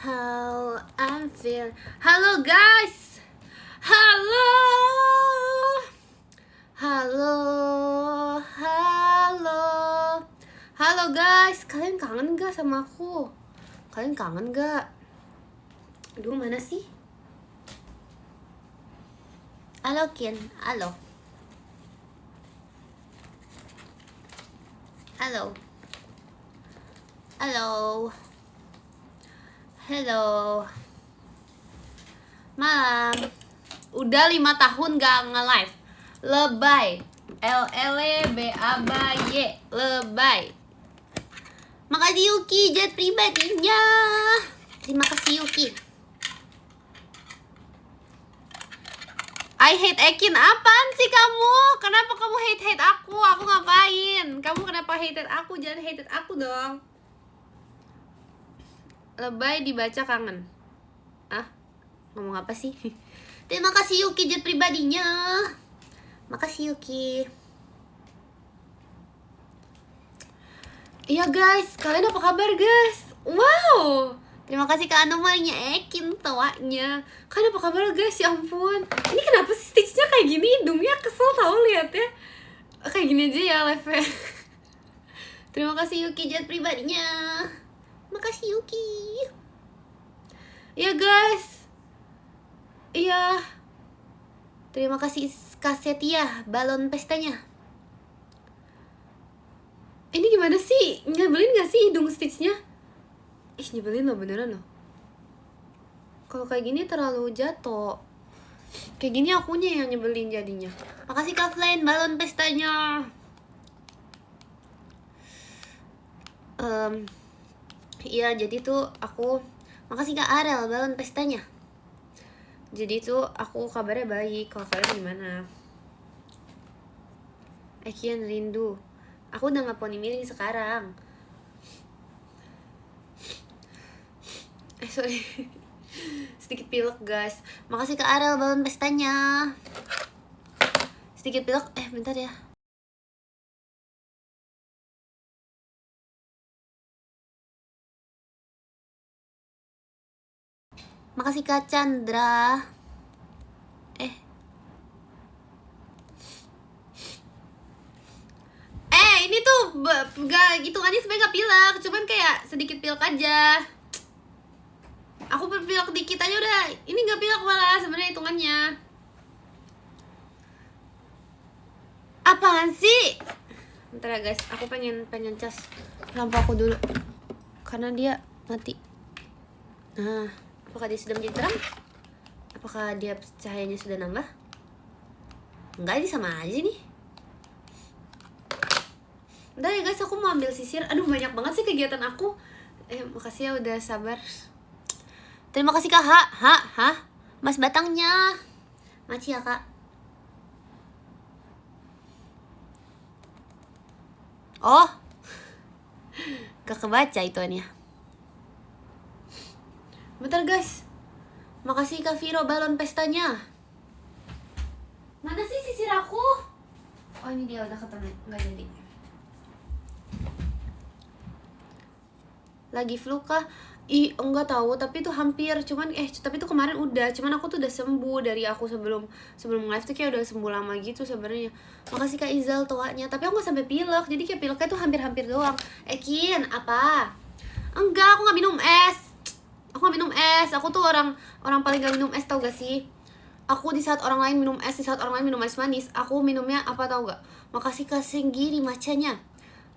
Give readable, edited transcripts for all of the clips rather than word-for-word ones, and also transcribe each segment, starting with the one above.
How I'm feel. Halo guys. Halo. Halo. Halo. Halo guys, kalian kangen gak sama aku? Kalian kangen gak? Aduh, mana sih? Halo Kin, halo. Halo. Halo. Halo. Malam. Udah 5 tahun gak nge-live. Lebay. LLBABY. Lebay. Makasih Yuki, jet pribadinya. Terima kasih Yuki. I hate Ekin. Apaan sih kamu? Kenapa kamu hate aku? Aku ngapain? Kamu kenapa hate aku? Jangan hate aku dong. Lebay dibaca kangen. Ah, ngomong apa sih? Terima kasih Yuki, jet pribadinya. Makasih Yuki. Iya guys, kalian apa kabar guys? Wow, terima kasih ke anomalinya Ekin tawanya. Kalian apa kabar guys? Ya ampun, ini kenapa sih stitchnya kayak gini? Hidungnya kesel tau lihat ya. Kayak gini aja ya live-nya. Terima kasih Yuki, jet pribadinya. Makasih Yuki. Iya guys. Iya. Terima kasih Kak Setia, balon pestanya. Ini gimana sih? Nyebelin gak sih hidung stitchnya? Ih, nyebelin loh, beneran loh. Kalau kayak gini terlalu jatuh. Kayak gini akunya yang nyebelin jadinya. Makasih Kak Flame, balon pestanya. Iya, jadi tuh aku... Makasih Kak Arel, balon pestanya. Jadi tuh aku kabarnya baik. Kalau kalian gimana? Ekian rindu. Aku udah gak poni miring sekarang. Sorry. Sedikit pilek guys. Makasih Kak Arel, balon pestanya. Sedikit pilek. Bentar ya. Makasih Kak Chandra. Ini tuh gak hitungannya sebenernya gak pilek, cuman kayak sedikit pilek aja. Aku pilek dikit aja udah. Ini gak pilek malah sebenarnya hitungannya. Apaan sih? Bentar ya guys, aku pengen cas lampu aku dulu karena dia mati. Nah, apakah dia sudah menjadi terang? Apakah dia cahayanya sudah nambah? Enggak, ini sama aja nih. Bentar ya guys, aku mau ambil sisir. Aduh, banyak banget sih kegiatan aku. Makasih ya udah sabar. Terima kasih Kak. Mas batangnya. Makasih ya Kak. Oh, gak kebaca ituannya. Bentar guys. Makasih Kak Viro, balon pestanya. Mana sih sisir aku? Oh, ini dia udah ketemu. Gak jadi. Lagi flu kah? Enggak tahu, tapi tuh hampir. Cuman tapi tuh kemarin udah. Cuman aku tuh udah sembuh dari aku sebelum live tuh kayak udah sembuh lama gitu sebenarnya. Makasih Kak Izal toanya. Tapi aku gak sampai pilek. Jadi kayak pileknya tuh hampir-hampir doang. Kin, apa? Enggak, aku gak minum es. Aku tuh orang paling gak minum es, tau gak sih? Aku di saat orang lain minum es, di saat orang lain minum es manis, aku minumnya apa tau gak? Makasih Kak Senggiri macanya.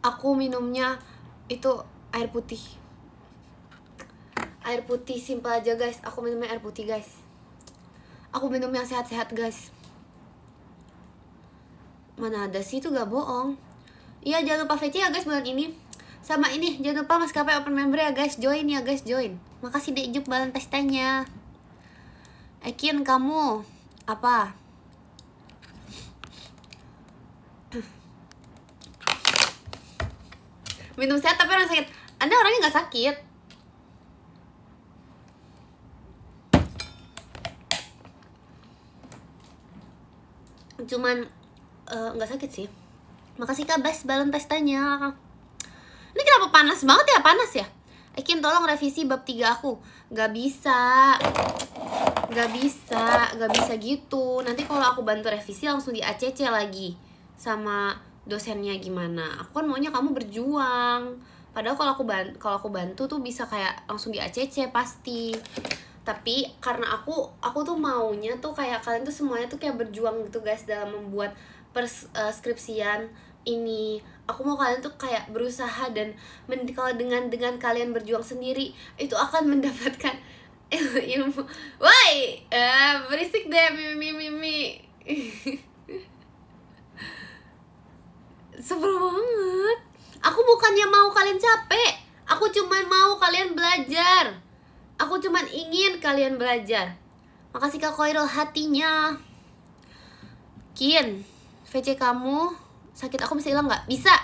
Aku minumnya itu air putih. Air putih simpel aja guys. Aku minumnya air putih guys. Aku minum yang sehat-sehat guys. Mana ada sih, itu gak bohong. Iya, jangan lupa VC ya guys bulan ini. Sama ini, jangan lupa Maskapai open member ya guys. Join ya guys, join. Makasih Dejuk balon pestanya. Ekin, kamu apa? Minum sehat tapi orang sakit. Anda orangnya gak sakit. Cuman nggak sakit sih. Makasih Kak Bas balon pestanya. Ini kenapa panas banget ya? Panas ya? Ekin tolong revisi bab 3 aku. Gak bisa gitu. Nanti kalau aku bantu revisi langsung di ACC lagi sama dosennya gimana. Aku kan maunya kamu berjuang. Padahal kalau aku bantu tuh bisa kayak langsung di ACC pasti. Tapi karena aku tuh maunya tuh kayak kalian tuh semuanya tuh kayak berjuang gitu guys dalam membuat skripsian ini. Aku mau kalian tuh kayak berusaha dan kalau dengan kalian berjuang sendiri itu akan mendapatkan ilmu. Woi, berisik deh mimi. Sebel banget. Aku bukannya mau kalian capek, aku cuman mau kalian belajar. Aku cuman ingin kalian belajar. Makasih Kak Koirul hatinya. Kian, VC kamu sakit aku bisa hilang nggak? Bisa.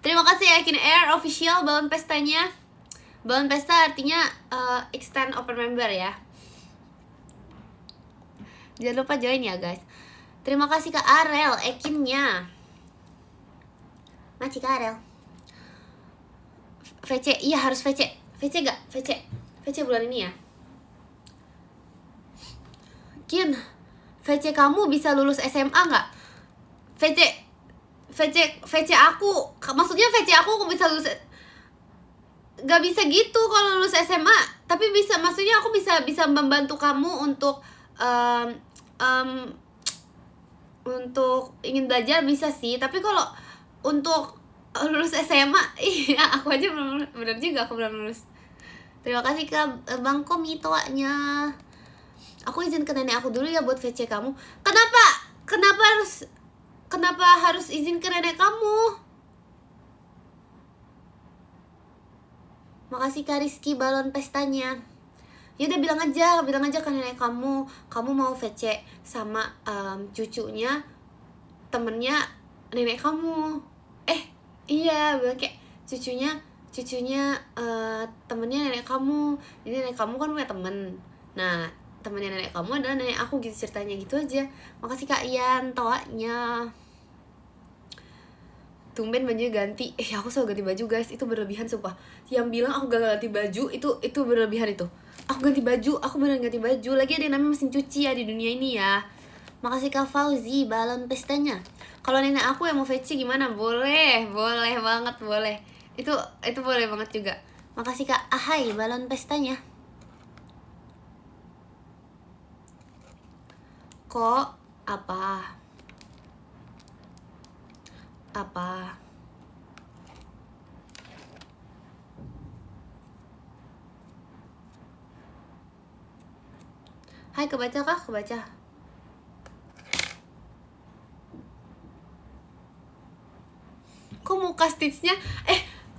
Terima kasih ya Kin Air official balon pestanya. Balon pesta artinya extend open member ya. Jangan lupa join ya guys. Terima kasih Kak Arel Ekinnya. Makasih Kak Arel. VC, iya harus VC. VC gak? VC bulan ini ya. Kin, VC kamu bisa lulus SMA gak? VC aku, maksudnya VC aku bisa lulus. Gak bisa gitu kalau lulus SMA. Tapi bisa, maksudnya aku bisa membantu kamu untuk untuk ingin belajar bisa sih. Tapi kalau untuk lulus SMA, iya aku aja belum, bener juga aku belum lulus. Terima kasih ke Bang Komi toanya. Aku izin ke nenek aku dulu ya buat VC kamu. Kenapa harus izin ke nenek kamu? Makasih Kak Rizky balon pestanya. Ya udah bilang aja ke nenek kamu mau VC sama cucunya temennya nenek kamu. Iya, bilang kayak cucunya temennya nenek kamu. Jadi nenek kamu kan punya temen. Nah, temennya nenek kamu adalah nenek aku gitu, ceritanya gitu aja. Makasih Kak Ian toanya. Tumben bajunya ganti. Aku selalu ganti baju guys, itu berlebihan sumpah. Yang bilang aku gak ganti baju itu berlebihan itu. Aku ganti baju, aku beneran ganti baju. Lagi ada yang namanya mesin cuci ya di dunia ini ya. Makasih Kak Fauzi balon pestanya. Kalau nenek aku yang mau VC gimana? Boleh banget, boleh. Itu boleh banget juga. Makasih Kak Ahai balon pestanya. Kok apa? Hai, kebaca kah? Kebaca. Kok muka stitchnya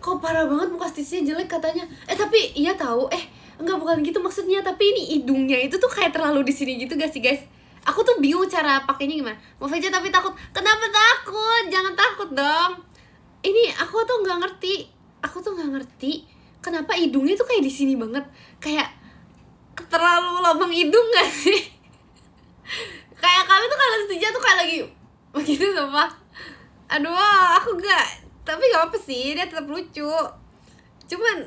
kok parah banget muka stitchnya jelek katanya. Tapi iya tahu. Enggak, bukan gitu maksudnya, tapi ini hidungnya itu tuh kayak terlalu di sini gitu gak sih guys? Aku tuh bingung cara pakainya gimana. Mau VC tapi takut. Kenapa takut? Jangan takut dong. Ini aku tuh nggak ngerti kenapa hidungnya tuh kayak di sini banget, kayak terlalu lubang hidung gak sih? Kayak kalian tuh kalau setuju tuh kayak lagi begitu sumpah. Aduh, aku gak, tapi gak apa sih, dia tetap lucu. Cuman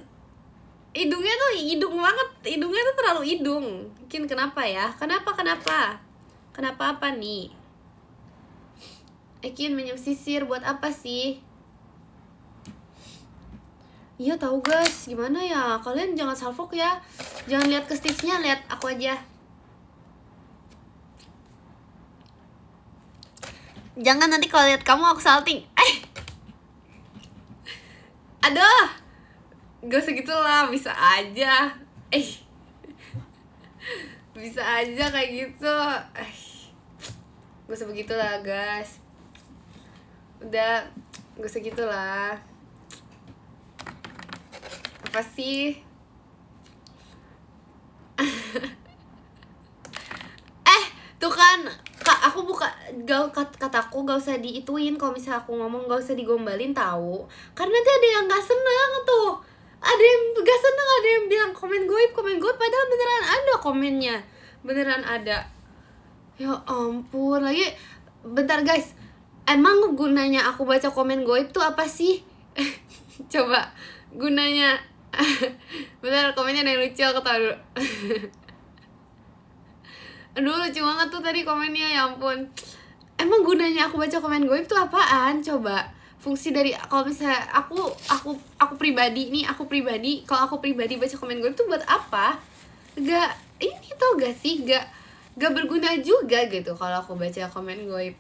hidungnya tuh hidung banget, hidungnya tuh terlalu hidung. Mungkin kenapa ya? Kenapa apa nih? Ekin minjem sisir buat apa sih? Iya tahu guys, gimana ya? Kalian jangan salfok ya. Jangan lihat ke stitchnya, lihat aku aja. Jangan nanti kalau lihat kamu aku salting. Aduh. Gak segitu lah, bisa aja. Bisa aja kayak gitu. Gak usah begitu lah guys. Udah, gak usah gitu lah. Apa sih? Tuh kan, Kak, aku kataku gak usah diituin. Kalau misalnya aku ngomong gak usah digombalin tahu. Karena nanti ada yang gak seneng tuh. Ada yang gak seneng, ada yang bilang komen goib. Padahal beneran ada komennya. Beneran ada. Ya ampun, lagi bentar guys. Emang gunanya aku baca komen goib tuh apa sih? Coba gunanya. Bentar, komennya ada yang lucu, aku tahu dulu. Aduh, lucu banget tuh tadi komennya, ya ampun. Emang gunanya aku baca komen goib tuh apaan? Coba fungsi dari, kalau misalnya aku pribadi nih, kalau aku pribadi baca komen goib tuh buat apa? Gak, ini tuh gak sih, gak berguna juga gitu kalau aku baca komen goib.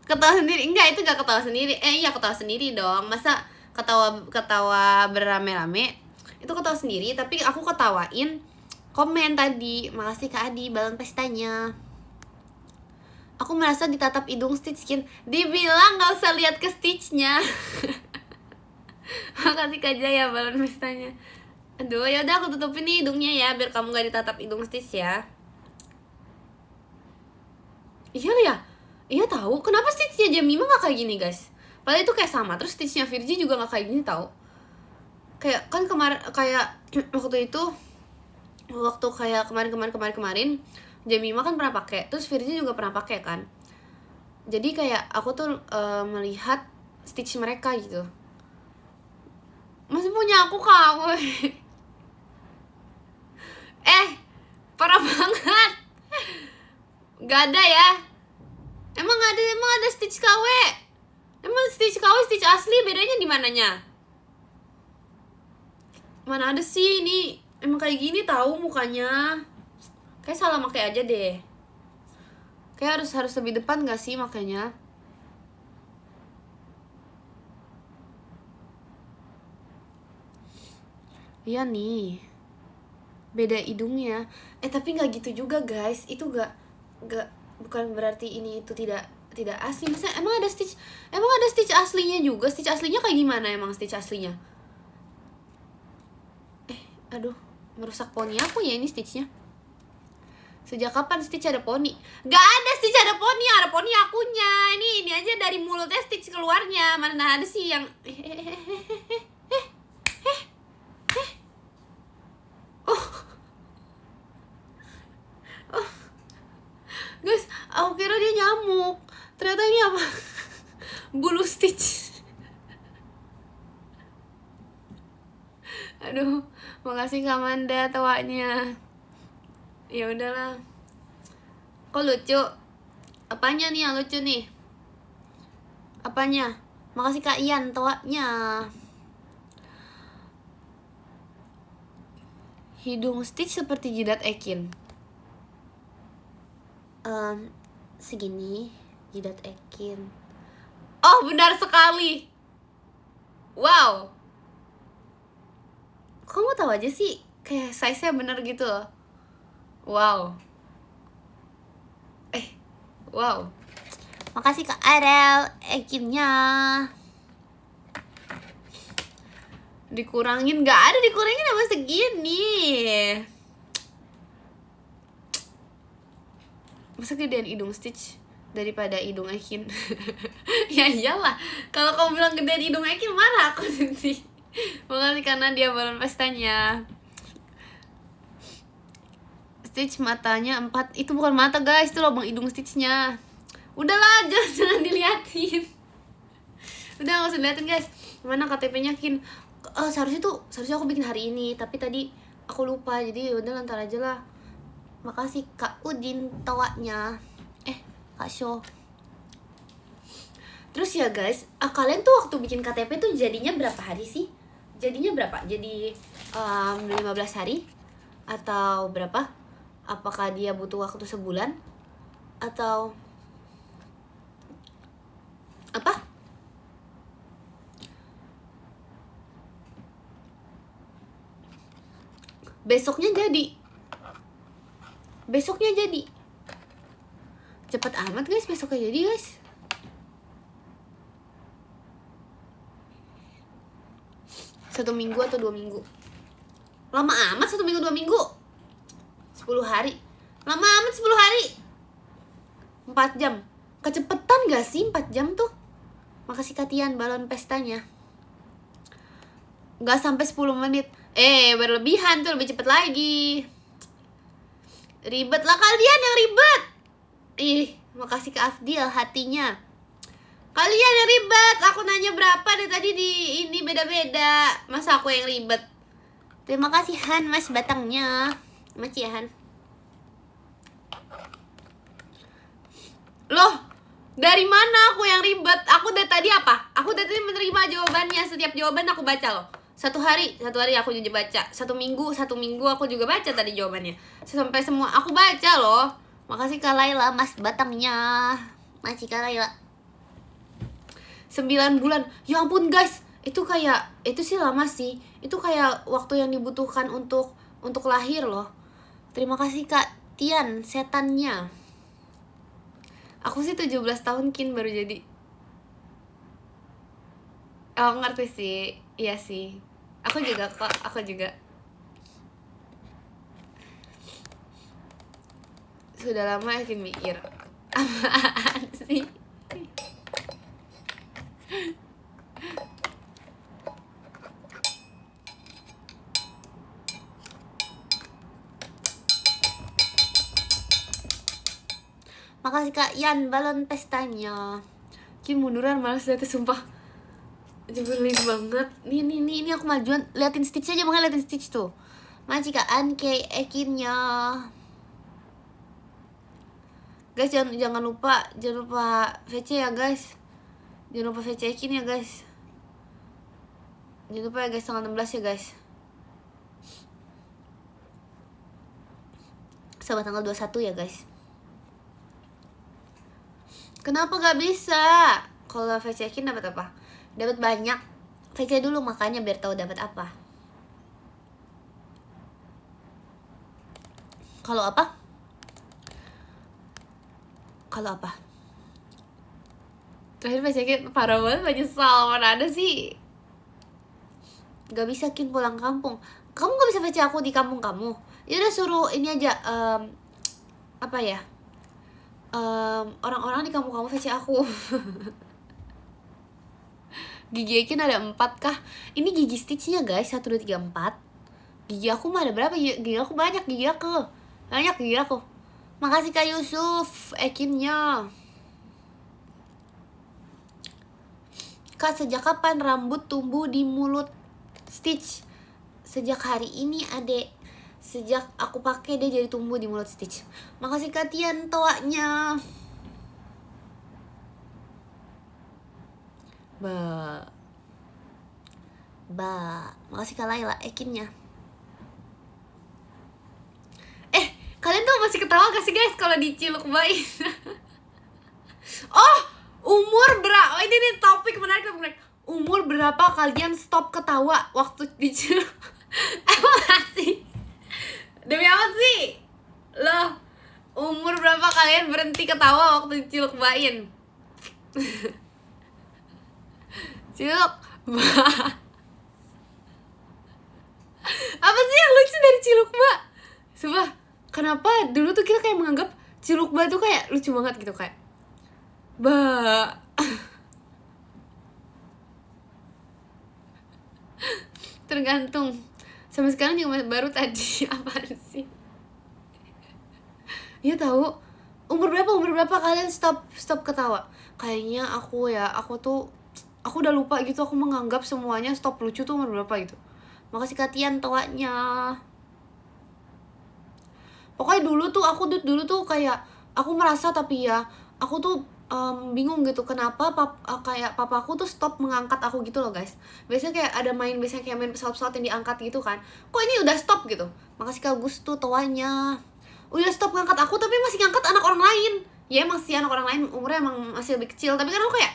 Ketawa sendiri? Enggak, itu gak ketawa sendiri. Iya ketawa sendiri dong. Masa ketawa berame-rame? Itu ketawa sendiri, tapi aku ketawain komen tadi. Makasih Kak Adi, balon pestanya. Aku merasa ditatap hidung Stitch Skin. Dibilang gak usah lihat ke Stitchnya. Makasih Kak Jaya, balon pestanya. Aduh, ya udah aku tutupin nih hidungnya ya, biar kamu gak ditatap hidung Stitch ya. Iya ya? Iya tahu. Kenapa Stitchnya Jemima gak kayak gini guys? Padahal itu kayak sama. Terus Stitchnya Virgie juga gak kayak gini tahu. Kayak kan kemarin, kayak waktu itu, waktu kayak kemarin Jemima kan pernah pakai, terus Virgie juga pernah pakai kan. Jadi kayak aku tuh melihat Stitch mereka gitu. Masih punya aku kamu. Parah banget. Gak ada ya. Emang ada Stitch KW. Emang Stitch KW Stitch asli bedanya di mananya? Mana ada sih ini. Emang kayak gini tahu mukanya. Kayak salah pakai aja deh. Kayak harus lebih depan gak sih makanya? Iya nih. Beda hidungnya. Tapi nggak gitu juga guys. Itu bukan berarti ini itu tidak asli. Masa emang ada Stitch aslinya juga? Stitch aslinya kayak gimana emang Stitch aslinya? Aduh, merusak poni aku ya ini Stitchnya. Sejak kapan Stitch ada poni? Gak ada Stitch ada poni akunya. Ini aja dari mulutnya Stitch keluarnya. Mana ada sih yang guys, aku kira dia nyamuk. Ternyata ini apa? Bulu Stitch. Aduh, makasih Kak Manda tawanya. Ya udahlah. Kok lucu? Apanya nih yang lucu nih? Apanya? Makasih Kak Ian tawanya. Hidung Stitch seperti jidat Ekin. Segini jidat Ekin. Oh, benar sekali. Wow. Kamu tahu aja sih, kayak size-nya bener gitu loh. Wow. Wow. Makasih Kak Arel, Ekinnya. Dikurangin, gak ada dikurangin sama segini. Masa gedean hidung Stitch daripada hidung Ekin? Ya iyalah, kalau kamu bilang gedean hidung Ekin marah aku nanti. Makasih karena dia balon pestanya. Stitch matanya 4. Itu bukan mata guys, itu lubang hidung Stitchnya. Udahlah, jangan diliatin. Udah gak usah diliatin guys. Mana KTP-nya Kin? Seharusnya aku bikin hari ini, tapi tadi aku lupa, jadi udah lantar aja lah. Makasih Kak Udin tawanya. Kak Sho. Terus ya guys, kalian tuh waktu bikin KTP tuh jadinya berapa hari sih? Jadinya berapa? Jadi 15 hari? Atau berapa? Apakah dia butuh waktu sebulan? Atau apa? Besoknya jadi. Cepet amat guys, besoknya jadi guys. Satu minggu atau 2 minggu? Lama amat 1 minggu 2 minggu. 10 hari. Lama amat 10 hari. 4 jam. Kecepetan gak sih 4 jam tuh? Makasih Katian balon pestanya. Gak sampai 10 menit. Berlebihan tuh, lebih cepet lagi. Ribet lah kalian yang ribet. Makasih Kak Afdil hatinya. Kalian yang ribet, aku nanya berapa dari tadi di ini beda-beda. Masa aku yang ribet? Terima kasih Han Mas batangnya. Makasih ya Han. Loh, dari mana aku yang ribet? Aku dari tadi apa? Aku dari tadi menerima jawabannya. Setiap jawaban aku baca loh. Satu hari aku juga baca. Satu minggu aku juga baca tadi jawabannya. Sampai semua aku baca loh. Makasih Kak Laila Mas batangnya. Makasih Kak Laila. 9 bulan. Ya ampun guys, itu sih lama sih. Itu kayak waktu yang dibutuhkan untuk lahir loh. Terima kasih Kak Tian setannya. Aku sih 17 tahun Kin baru jadi. Oh ngerti sih. Iya sih. Aku juga kok, aku juga. Sudah lama yakin mikir. Apaan sih? Makasih Kak Yan balon pestanya. Kim munduran malas liatnya sumpah. Jebelin banget. Ini aku majuan. Liatin Stitch aja, makanya liatin Stitch tuh. Makasih Kak Anke ekinnya. Guys jangan lupa VC ya guys. Jangan lupa VC ekin ya guys. Jangan lupa ya guys, tanggal 16 ya guys. Sama tanggal 21 ya guys. Kenapa gak bisa? Kalau VC ekin dapat apa? Dapat banyak. VC dulu makanya biar tahu dapat apa. Kalau apa? Terakhir VC ekin parah banget, menyesal. Mana ada sih? Gak bisa Kin pulang kampung. Kamu gak bisa VC aku di kampung kamu. Ya udah suruh ini aja apa ya? Orang-orang di kampung kamu VC aku. Gigi Ekin ada 4 kah? Ini gigi Stitchnya guys, 1, 2, 3, 4. Gigi aku mah ada berapa? Gigi aku banyak, gigi aku. Makasih Kak Yusuf Ekinnya. Kak, sejak kapan rambut tumbuh di mulut Stitch? Sejak hari ini adek. Sejak aku pakai dia jadi tumbuh di mulut Stitch. Makasih Kak Tian toanya. Makasih Kak Laila ekinnya. Kalian tuh masih ketawa gak sih guys kalau diciluk bayi? Oh, umur berapa? Ini topik menarik. Umur berapa kalian stop ketawa waktu diciluk? Emang sih? Demi apa sih? Loh, umur berapa kalian berhenti ketawa waktu diciluk bayin? Ciluk apa sih yang lucu dari ciluk mbak? Sumpah, kenapa dulu tuh kita kayak menganggap ciluk mbak tuh kayak lucu banget gitu, kayak mbak. Tergantung. Sampai sekarang juga baru tadi. Apaan sih? Ya tahu. Umur berapa kalian stop ketawa? Kayaknya aku udah lupa gitu. Aku menganggap semuanya stop lucu tuh umur berapa gitu. Makasih Katian toanya. Pokoknya dulu tuh kayak aku merasa, tapi ya aku tuh bingung gitu kenapa kayak papaku tuh stop mengangkat aku gitu loh guys. Biasanya kayak ada main pesawat-pesawat yang diangkat gitu kan. Kok ini udah stop gitu? Makasih Kak Gustu toanya. Udah stop ngangkat aku tapi masih ngangkat anak orang lain. Ya emang sih anak orang lain umurnya emang masih lebih kecil, tapi kan aku kayak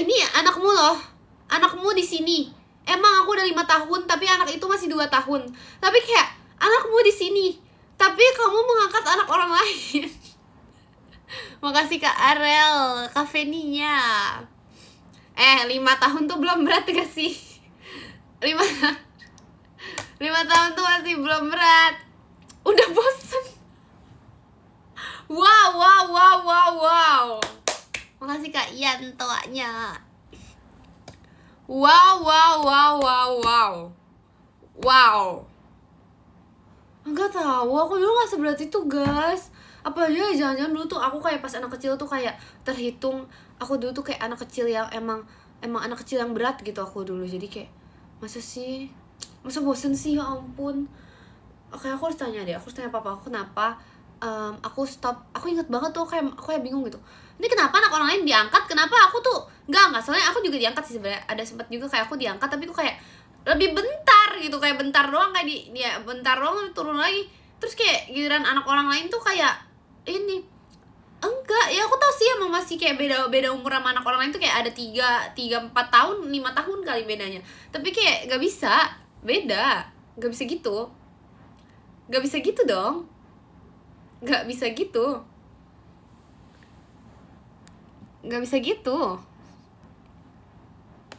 ini anakmu loh. Anakmu di sini. Emang aku udah 5 tahun tapi anak itu masih 2 tahun. Tapi kayak anakmu di sini, tapi kamu mengangkat anak orang lain. Makasih Kak Arel, Kafeninya. 5 tahun tuh belum berat gak sih? 5 tahun tuh masih belum berat. Udah bosen. Wow. Makasih Kak Ian toanya. Wow. Enggak tahu, aku dulu gak seberat itu guys. Apa ya, jangan-jangan dulu tuh aku kayak pas anak kecil tuh kayak terhitung, aku dulu tuh kayak anak kecil yang emang anak kecil yang berat gitu aku dulu. Jadi kayak masa sih, masa bosen sih, ya ampun. Oke, aku harus tanya deh, aku harus tanya papa aku kenapa aku stop. Aku inget banget tuh, aku kayak bingung gitu, ini kenapa anak orang lain diangkat, kenapa aku tuh enggak, soalnya aku juga diangkat sih sebenarnya, ada sempat juga kayak aku diangkat, tapi aku kayak lebih bentar gitu, kayak bentar doang, kayak dia bentar doang turun lagi. Terus kayak giliran anak orang lain tuh kayak ini enggak, ya aku tau sih emang masih kayak beda umur sama anak orang lain tuh kayak ada 3 4 tahun 5 tahun kali bedanya, tapi kayak gak bisa beda, gak bisa gitu, gak bisa gitu dong, gak bisa gitu, gak bisa gitu.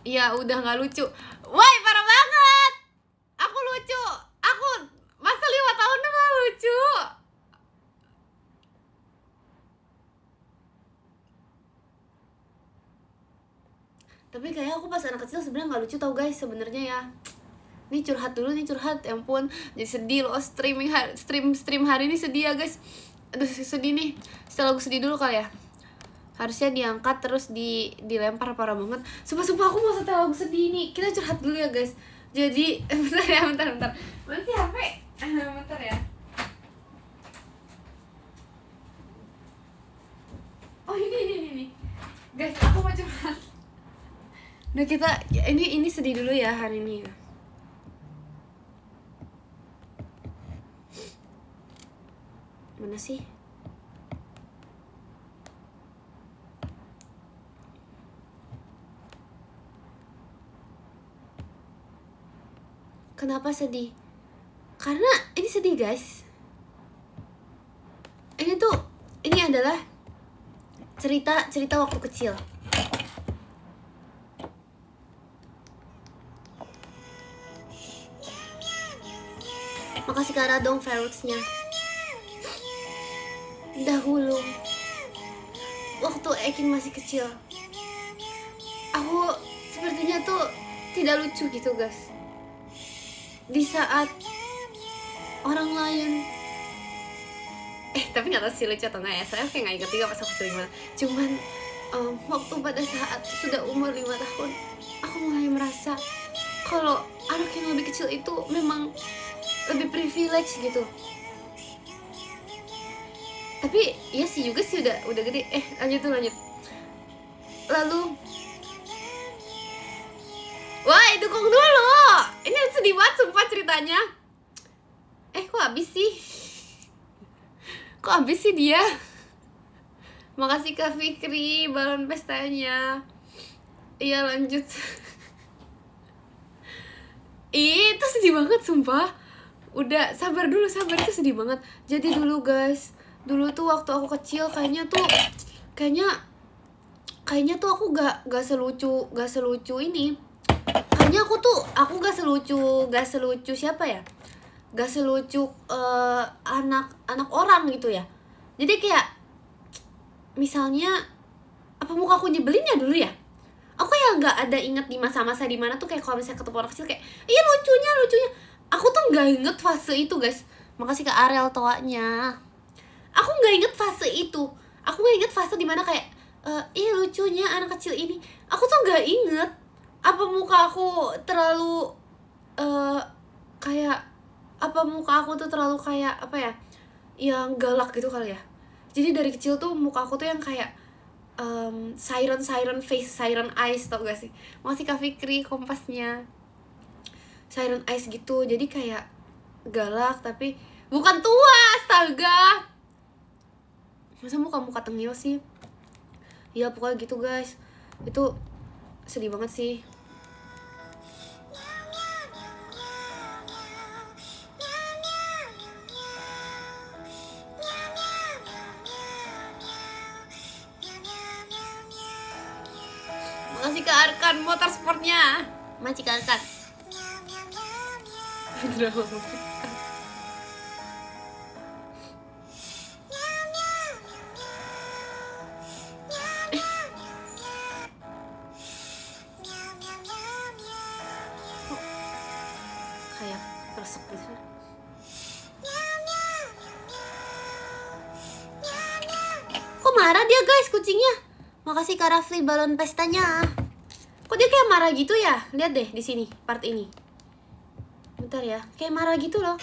Ya udah nggak lucu, woi parah banget, aku lucu, aku masa 5 tahun udah nggak lucu. Tapi kayak aku pas anak kecil sebenarnya nggak lucu tau guys sebenarnya ya. Nih curhat dulu nih, curhat, ya ampun jadi sedih loh, stream hari ini sedih ya guys. Aduh sedih nih, setelah lagu sedih dulu kali ya, harusnya diangkat terus dilempar, parah banget. Sumpah aku mau setel lagu sedih nih, kita curhat dulu ya guys. Jadi bentar mana sih HP, bentar ya. Oh ini guys, aku mau curhat. Nah kita ini sedih dulu ya hari ini ya. Mana sih? Kenapa sedih? Karena ini sedih guys. Ini adalah cerita waktu kecil. Makasih Kara dong ferrets-nya. Dahulu waktu Ekin masih kecil, aku sepertinya tuh tidak lucu gitu guys. Di saat orang lain tapi nggak tahu sih lucu atau nggak ya, saya kayak nggak inget juga pas aku kecil gimana. Cuman waktu pada saat sudah umur 5 tahun, aku mulai merasa kalau anak yang lebih kecil itu memang lebih privilege gitu. Tapi iya sih juga sih udah gede. Lanjut. Lalu wah dukung dulu, ini sedih banget sumpah ceritanya. Kok habis sih dia. Makasih Kak Fikri balon pestanya. Iya lanjut. Itu sedih banget sumpah. Udah sabar itu sedih banget. Jadi dulu guys, dulu tuh waktu aku kecil kayaknya tuh aku gak selucu ini. Kayaknya aku gak selucu siapa ya? Gak selucu anak orang gitu ya. Jadi kayak misalnya apa muka aku nyebelin ya dulu ya? Aku ya gak ada inget di masa-masa dimana tuh kayak kalau misalnya ketemu orang kecil kayak iya lucunya. Aku tuh gak inget fase itu guys. Makasih Kak Ariel toanya. Aku gak inget fase itu. Aku gak inget fase dimana kayak iya lucunya anak kecil ini. Aku tuh gak inget. Apa muka aku terlalu kayak apa muka aku tuh terlalu kayak apa ya, yang galak gitu kali ya. Jadi dari kecil tuh muka aku tuh yang kayak siren face, siren eyes, tau gak sih? Makasih Kak Fikri kompasnya. Siren eyes gitu, jadi kayak galak tapi bukan tua, astaga. Masa muka tengil sih? Ya pokoknya gitu guys. Itu sedih banget sih. Makasih Kak Arkan motorsportnya. Makasih Kak Arkan. Drama musik. Kayak resek gitu. marah dia guys, kucingnya. Makasih Kak Rafli balon pestanya. Kok dia kayak marah gitu ya? Lihat deh di sini, part ini. Bentar ya, kayak marah gitu loh.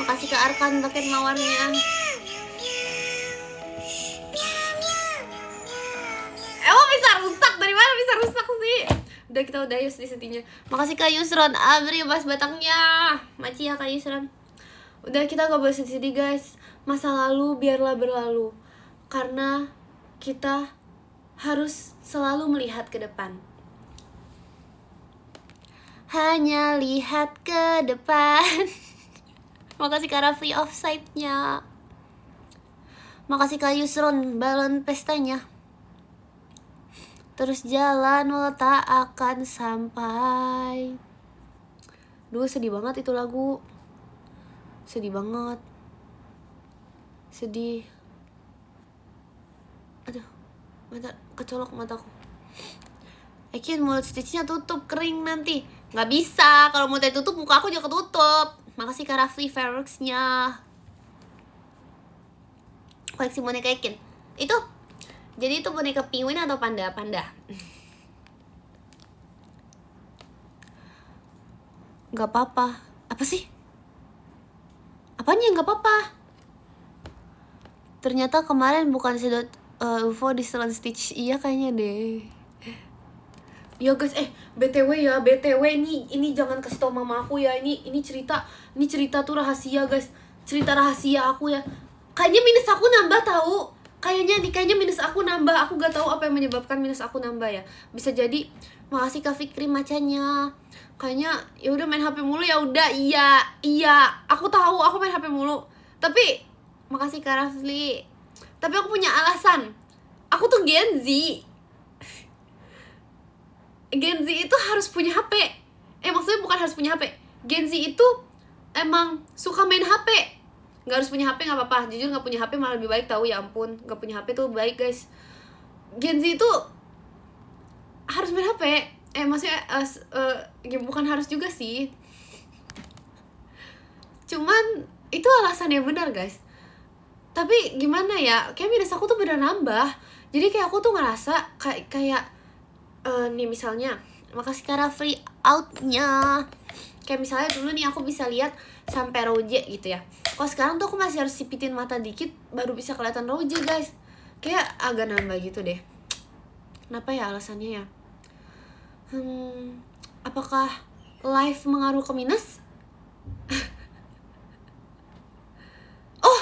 Makasih Kak Arkan paket mawarnya. Emang bisa rusak? Dari mana bisa rusak sih? Udah kita udah yus di setinya. Makasih Kak Yusron, Abri bas batangnya. Maci ya Kak Yusron. Udah kita gak boleh sedih guys. Masa lalu biarlah berlalu. Karena kita harus selalu melihat ke depan. Hanya lihat ke depan. Makasih Kak Rafli offside-nya. Makasih Kak Yusron balon pestanya. Terus jalan walau tak akan sampai. Duh sedih banget itu lagu. Sedih banget. Sedih. Aduh, mata kecolok mataku. Ekin mulut Stitchnya tutup kering nanti. Nggak bisa, kalau mulutnya tutup muka aku juga ketutup. Makasih Kak Rafli Ferox-nya. Koleksi boneka Ekin. Itu. Jadi itu boneka penguin atau panda? Panda. Gak apa-apa. Apa sih? Apanya gak apa-apa? Ternyata kemarin bukan sedot UFO di setelan Stitch. Iya kayaknya deh. Ya guys, BTW ya, BTW ini jangan kasih tau mama aku ya. Ini cerita tuh rahasia guys. Cerita rahasia aku ya. Kayaknya minus aku nambah tahu. Kayaknya minus aku nambah. Aku gak tahu apa yang menyebabkan minus aku nambah ya. Bisa jadi. Makasih Kak Fikri macanya. Kayaknya ya udah main HP mulu ya udah. Iya. Aku tahu aku main HP mulu. Tapi makasih Kak Rafli. Tapi aku punya alasan. Aku tuh Gen Z. Gen Z itu harus punya HP. Maksudnya bukan harus punya HP. Gen Z itu emang suka main HP. Gak harus punya HP gak apa-apa. Jujur gak punya HP malah lebih baik tahu, ya ampun. Gak punya HP tuh baik guys. Gen Z itu harus main HP. Maksudnya bukan harus juga sih. Cuman itu alasannya benar guys. Tapi gimana ya, kayak minus aku tuh bener nambah. Jadi kayak aku tuh ngerasa kayak nih misalnya, makasih Kak Rafli outnya. Kayak misalnya dulu nih aku bisa lihat sampai roje gitu ya. Kalau sekarang tuh aku masih harus sipitin mata dikit baru bisa kelihatan roje guys. Kayak agak nambah gitu deh. Kenapa ya alasannya ya? Apakah live mengaruh ke minus? Oh,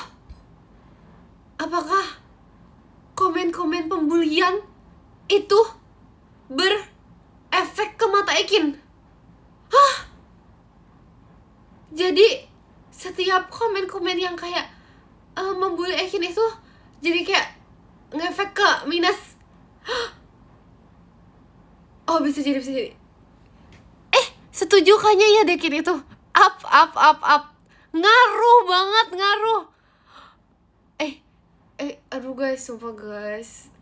apakah komen-komen pembulian itu berefek ke mata Ekin? Hah? Jadi setiap komen-komen yang kayak membuli Ekin itu jadi kayak ngefek ke minus. Hah? Oh bisa jadi. Setuju kayaknya ya Dekin itu. Up. Ngaruh banget, ngaruh. Aduh guys, sumpah guys.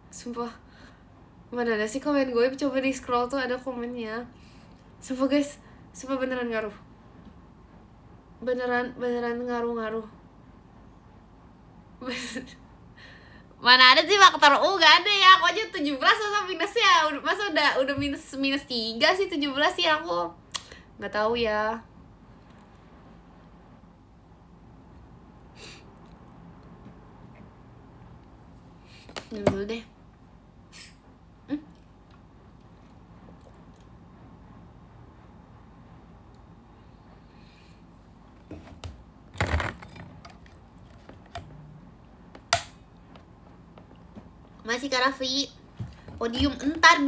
Sumpah. Mana ada sih komen gue? Coba di scroll tuh ada komennya. Sumpah guys, sumpah beneran ngaruh. Beneran ngaruh. Mana ada sih faktor U, gak ada ya. Aku aja 17 masa minus ya. Masa udah minus 3 sih 17 ya aku. Gak tahu ya. Dulu deh. Masih Kak Raffi. Podium entar.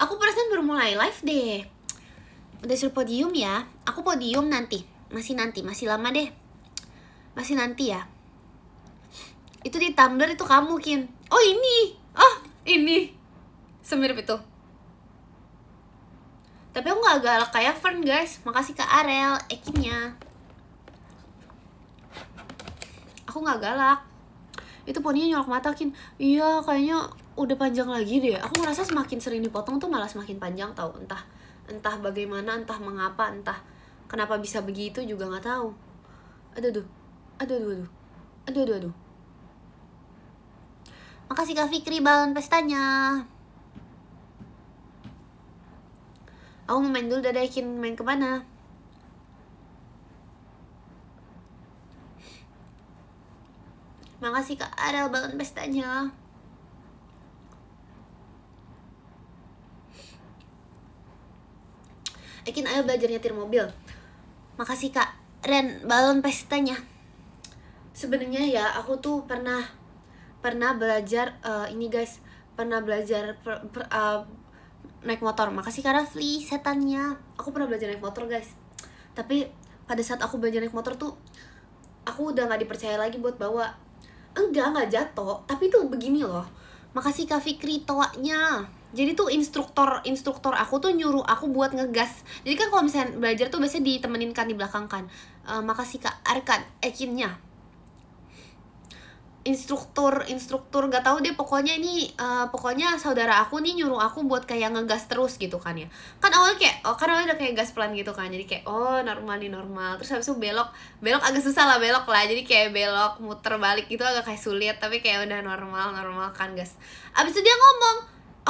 Aku perasaan baru mulai live deh. Udah suruh podium ya. Aku podium nanti. Masih lama deh. Masih nanti ya. Itu di Tumblr itu kamu Kin. Oh ini semirip itu. Tapi aku gak galak kayak Fern guys. Makasih Kak Arel Ekinnya. Aku gak galak. Itu poninya nyolok mata Kin. Iya kayaknya udah panjang lagi deh. Aku ngerasa semakin sering dipotong tuh malah semakin panjang tau. Entah bagaimana, entah mengapa, entah kenapa bisa begitu juga nggak tahu. Aduh. Makasih Kak Fikri balon pestanya. Aku mau main dulu, dadah. Ikin main kemana? Makasih Kak Adel balon pestanya. Ekin ayo belajar nyetir mobil. Makasih Kak Ren balon pestanya. Sebenarnya ya aku tuh pernah belajar ini guys, pernah belajar naik motor. Makasih Kak Rafli setannya. Aku pernah belajar naik motor guys. Tapi pada saat aku belajar naik motor tuh aku udah nggak dipercaya lagi buat bawa. Nggak jatuh, tapi tuh begini loh. Makasih Kak Fikri toanya. Jadi tuh instruktur aku tuh nyuruh aku buat ngegas. Jadi kan kalau misalnya belajar tuh biasanya ditemenin kan di belakang kan. Makasih Kak Arkan Ekinnya. Instruktur gak tahu deh, pokoknya ini pokoknya saudara aku nih nyuruh aku buat kayak ngegas terus gitu kan ya. Kan awalnya kayak kan awalnya udah kayak gas pelan gitu kan. Jadi kayak normal. Terus habis itu belok agak susah lah belok lah. Jadi kayak belok muter balik gitu agak kayak sulit, tapi kayak udah normal kan gas. Abis itu dia ngomong,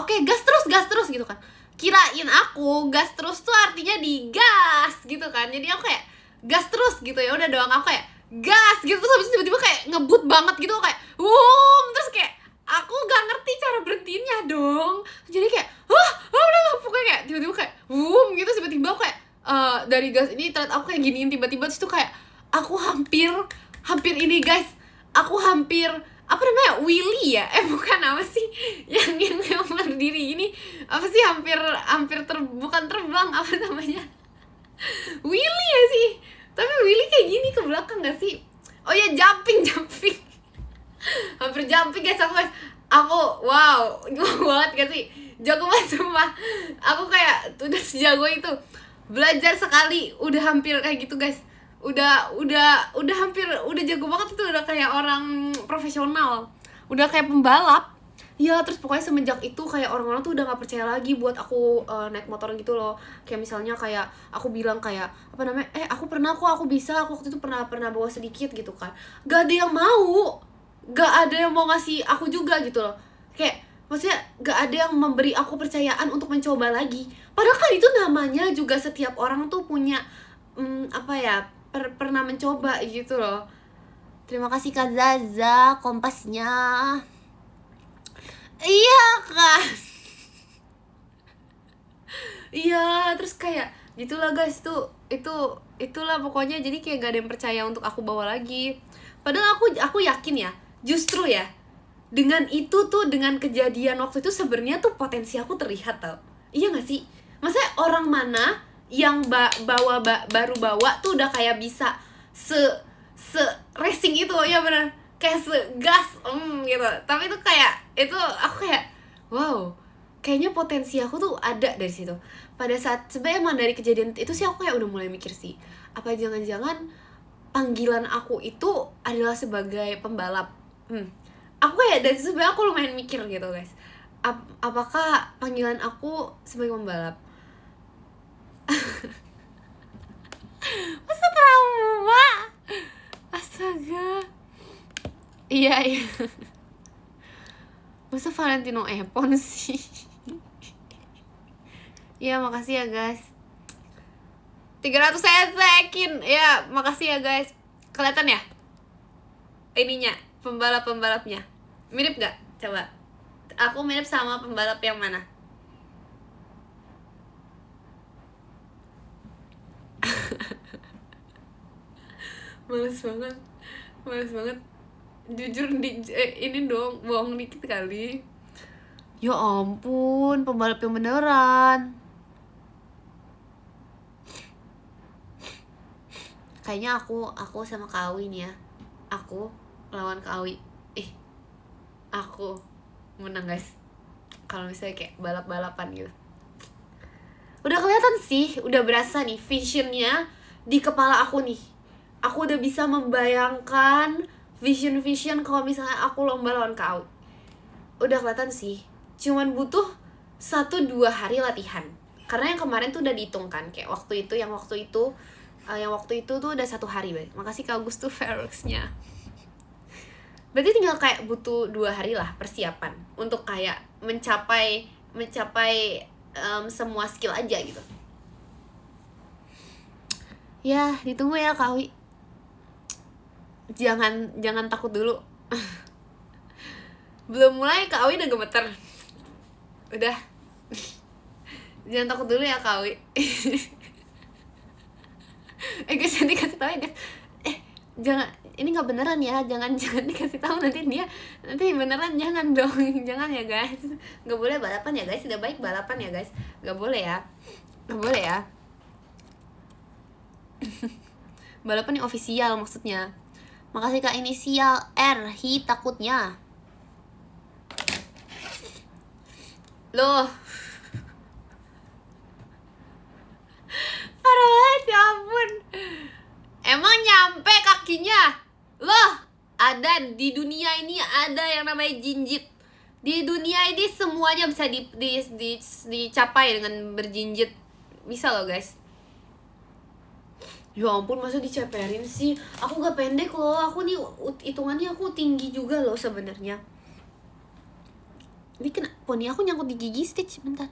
"Oke, gas terus gitu kan." Kirain aku gas terus tuh artinya digas gitu kan. Jadi aku kayak gas terus gitu, ya udah doang aku kayak gas gitu, terus habis itu tiba-tiba kayak ngebut banget gitu kayak terus kayak aku gak ngerti cara berhentinya dong. Jadi kayak udah pokoknya kayak tiba-tiba kayak gitu, tiba-tiba aku kayak dari gas ini ternyata aku kayak giniin tiba-tiba, terus tuh kayak aku hampir ini guys, aku hampir apa namanya Willy ya bukan apa sih yang berdiri ini apa sih, hampir bukan terbang, apa namanya Willy ya sih, tapi Willy kayak gini ke belakang gak sih? Oh ya jumping hampir jumping guys aku wow banget gak sih, jago banget sumpah. Aku kayak udah sejago itu, belajar sekali udah hampir kayak gitu guys, udah hampir udah jago banget itu, udah kayak orang profesional, udah kayak pembalap ya. Terus pokoknya semenjak itu kayak orang-orang tuh udah gak percaya lagi buat aku naik motor gitu loh. Kayak misalnya kayak aku bilang kayak apa namanya aku pernah kok, aku bisa, aku waktu itu pernah bawa sedikit gitu kan, gak ada yang mau ngasih aku juga gitu loh. Kayak maksudnya gak ada yang memberi aku percayaan untuk mencoba lagi, padahal kan itu namanya juga setiap orang tuh punya apa ya, pernah mencoba gitu loh. Terima kasih Kak Zaza kompasnya. Iya kan. Iya, terus kayak gitulah guys, itulah pokoknya. Jadi kayak gak ada yang percaya untuk aku bawa lagi. Padahal aku yakin ya, justru ya dengan itu tuh, dengan kejadian waktu itu sebenarnya tuh potensi aku terlihat tau. Iya gak sih? Maksudnya orang mana yang baru bawa tuh udah kayak bisa se racing itu, ya benar, kayak segas gitu. Tapi tuh kayak itu aku kayak wow, kayaknya potensi aku tuh ada dari situ. Pada saat sebenarnya emang dari kejadian itu sih aku kayak udah mulai mikir sih, apa jangan-jangan panggilan aku itu adalah sebagai pembalap. Aku kayak dari situ sebenarnya aku lumayan mikir gitu guys, apakah panggilan aku sebagai pembalap. Masa trauma, astaga. Iya masa Valentino Epon sih. Iya makasih ya guys, 300 saya sekin ya, makasih ya guys. Kelihatan ya ininya, pembalapnya mirip gak? Coba aku mirip sama pembalap yang mana? Males banget jujur ini dong, bohong dikit kali. Ya ampun, pembalap yang beneran. Kayaknya aku sama Kak Awi nih ya, aku lawan Kak Awi, aku menang guys kalau misalnya kayak balap-balapan gitu. Udah kelihatan sih, udah berasa nih visionnya di kepala aku nih. Aku udah bisa membayangkan vision kalau misalnya aku lomba lawan Kak Awi. udah kelihatan sih, cuman butuh 1-2 hari latihan. Karena yang kemarin tuh udah dihitung kan, kayak waktu itu tuh udah 1 hari. Makasih Kak Agus tuh Ferox-nya. Berarti tinggal kayak butuh 2 hari lah persiapan untuk kayak mencapai semua skill aja gitu. Ya, ditunggu ya Kak Wi. Jangan takut dulu. Belum mulai Kak Wi udah gemeter. Udah. Jangan takut dulu ya Kak Wi. Guys, nanti kasih tau ya guys. Jangan, ini nggak beneran ya, jangan dikasih tahu nanti beneran, jangan dong. Jangan ya guys, nggak boleh balapan ya guys. Sudah baik balapan ya guys, nggak boleh ya. Balapan yang ofisial maksudnya. Makasih Kak inisial R, hi takutnya loh. Parah banget, ya ampun. Emang nyampe kakinya? Loh, ada di dunia ini ada yang namanya jinjit. Di dunia ini semuanya bisa dicapai dengan berjinjit. Bisa loh guys. Ya ampun, masa diceperin sih? Aku gak pendek loh. Aku nih hitungannya aku tinggi juga loh sebenarnya. Ini kena poni aku nyangkut di gigi Stitch, bentar.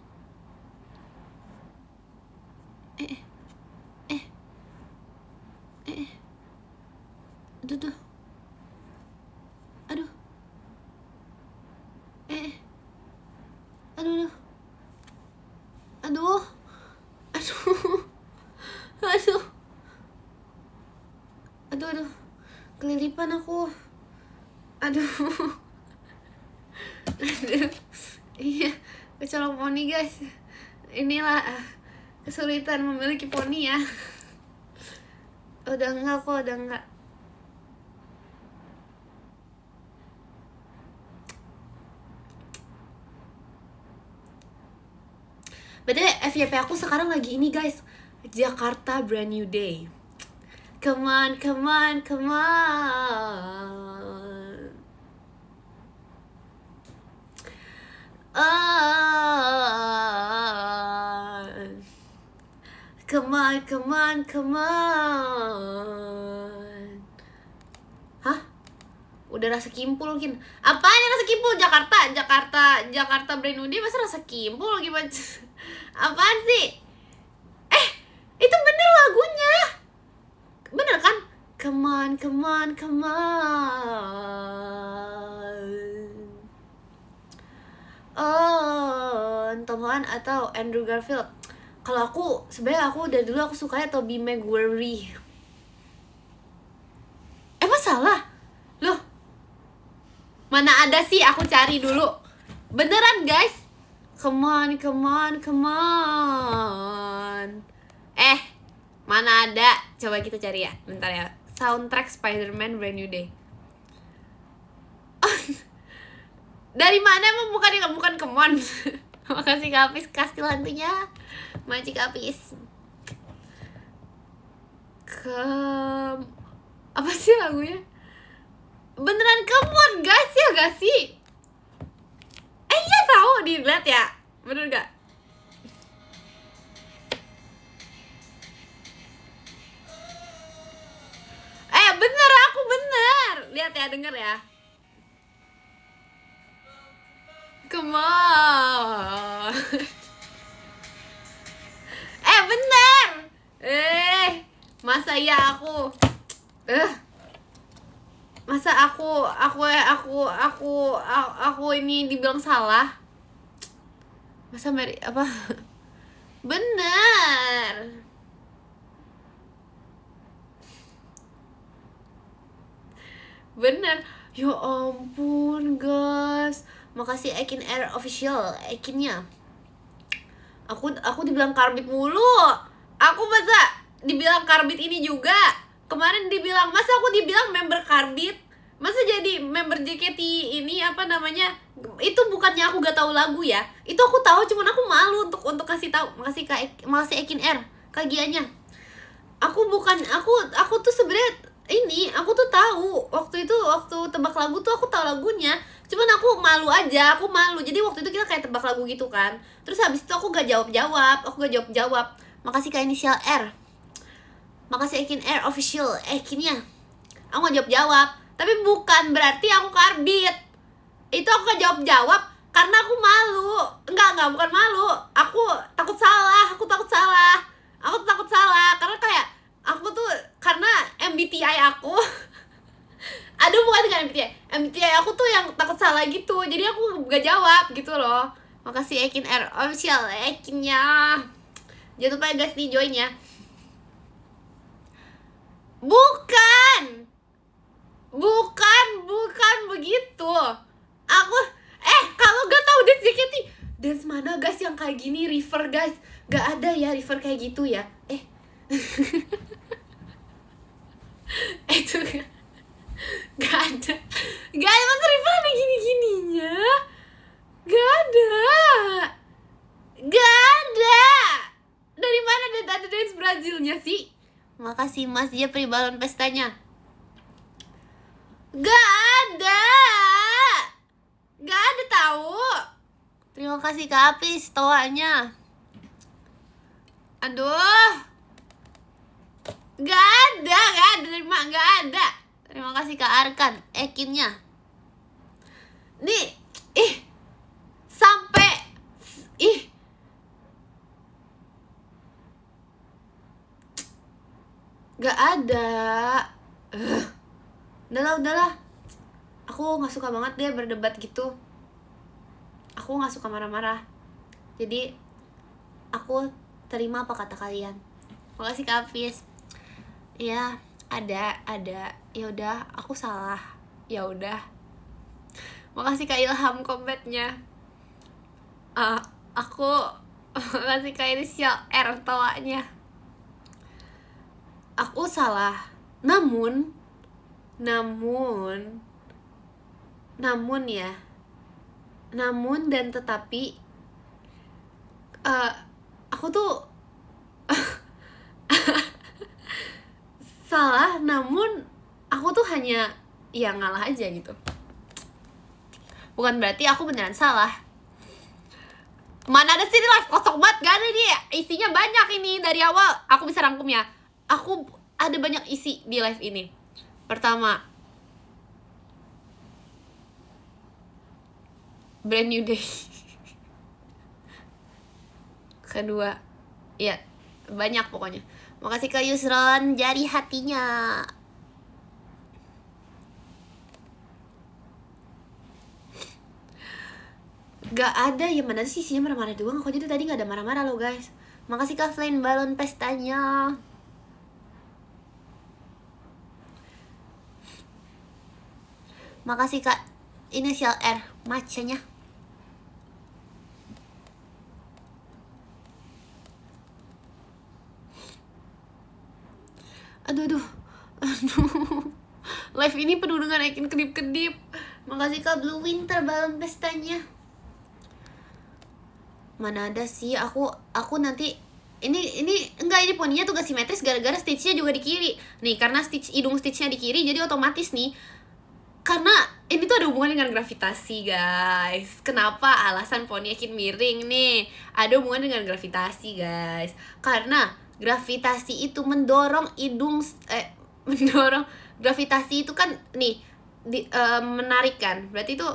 Aduh, kelilipan aku. Aduh. Iya, kecolok poni guys. Inilah kesulitan memiliki poni ya. Udah enggak. BTW FYP aku sekarang lagi ini guys, Jakarta Brand New Day. Come on. Come on. Hah? Udah rasa kimpul Kin. Apaan yang rasa kimpul? Jakarta Brand New Day masa rasa kimpul gimana? Apaan sih? Itu bener lagunya. Bener kan? Come on. Oh, Tom Holland atau Andrew Garfield? Kalau aku, sebenarnya dari dulu aku sukanya Tobey Maguire. Salah? Loh, mana ada sih, aku cari dulu. Beneran guys. Come on. Mana ada? Coba kita cari ya, bentar ya. Soundtrack Spider-Man Brand New Day. Dari mana emang? Bukan come on. Makasih Kak Apis, kasih lantunya. Magic Apis. Apa sih lagunya? Beneran come on guys ya gak sih? Iya tahu, dilihat ya. Bener gak? Bener, aku bener. Lihat ya, denger ya. Come on. Bener. Masa ya aku masa aku ini dibilang salah? Masa apa? Bener. Ya ampun guys. Makasih Ekin Air Official, Ekinnya. Aku dibilang karbit mulu. Aku masa dibilang karbit ini juga. Kemarin dibilang, masa aku dibilang member karbit? Masa jadi member JKT ini apa namanya? Itu bukannya aku gak tahu lagu ya. Itu aku tahu, cuman aku malu untuk kasih tahu. Makasih Ekin Air, kagiannya. Aku tuh sebenarnya aku tuh tahu waktu tebak lagu tuh aku tahu lagunya, Cuman aku malu aja, aku malu. Jadi waktu itu kita kayak tebak lagu gitu kan. Terus habis itu aku gak jawab-jawab. Makasih Kak Inisial R. Makasih Ekin R official. Ekinnya aku gak jawab-jawab. Tapi bukan berarti aku karbit. Itu aku gak jawab-jawab karena aku malu. Enggak, bukan malu. Aku takut salah. Karena kayak aku tuh, karena MBTI aku aduh, bukan dengan MBTI aku tuh yang takut salah gitu. Jadi aku gak jawab gitu loh. Makasih Ekin R official. Ekinnya jangan lupa ya guys, di join ya. Bukan begitu. Aku kalau gak tahu dance JKT, dance mana guys yang kayak gini, River guys. Gak ada ya River kayak gitu ya. Itu gak ada masa River ada gini-gininya. Gak ada. Dari mana ada dance Brazilnya sih? Makasih Mas Jepri balon pestanya. Gak ada tahu. Terima kasih Kak Apis toanya. Aduh, gak ada. Terima kasih Kak Arkan Ekinnya. Nih, sampai gak ada. Udahlah. Aku gak suka banget dia berdebat gitu. Aku gak suka marah-marah. Jadi aku terima apa kata kalian. Makasih Kak Apis. Ya, ada. Ya udah, aku salah. Ya udah. Makasih Kak Ilham combatnya. Aku makasih Kak Inisial R tawanya. Aku salah. Namun dan tetapi aku tuh salah, namun aku tuh hanya ya ngalah aja gitu. Bukan berarti aku beneran salah. Mana ada sih live kosong banget, gak ada dia. Isinya banyak ini dari awal. Aku bisa rangkum ya. Aku ada banyak isi di live ini. Pertama, brand new day. Kedua, ya banyak pokoknya. Makasih Kak Yusron, jari hatinya. Gak ada, ya mana sih isinya marah-marah doang. Kok jadi tadi gak ada marah-marah loh guys. Makasih Kak Flame balon pestanya. Makasih Kak Inisial R macanya. Aduh. Live ini penuh dengan icon kedip-kedip. Makasih Kak Blue Winter balon pestanya. Mana ada sih, aku nanti ini enggak, ini poninya tuh gak simetris gara-gara stitchnya juga di kiri. Nih, karena hidung stitchnya di kiri jadi otomatis nih. Karena ini tuh ada hubungan dengan gravitasi guys. Kenapa alasan poni Ekin miring nih? Ada hubungan dengan gravitasi guys. Karena gravitasi itu mendorong gravitasi itu kan nih menarik kan. Berarti itu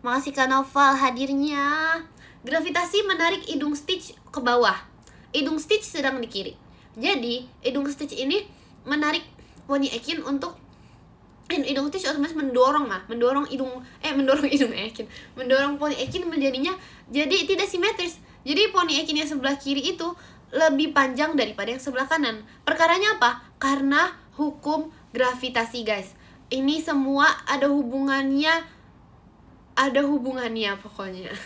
makasih Kak Noval hadirnya. Gravitasi menarik hidung stitch ke bawah. Hidung stitch sedang di kiri. Jadi hidung stitch ini menarik poni Ekin untuk hidung stitch otomatis mendorong poni Ekin menjadinya jadi tidak simetris. Jadi poni Ekin yang sebelah kiri itu lebih panjang daripada yang sebelah kanan. Perkaranya apa? Karena hukum gravitasi guys. Ini semua ada hubungannya pokoknya.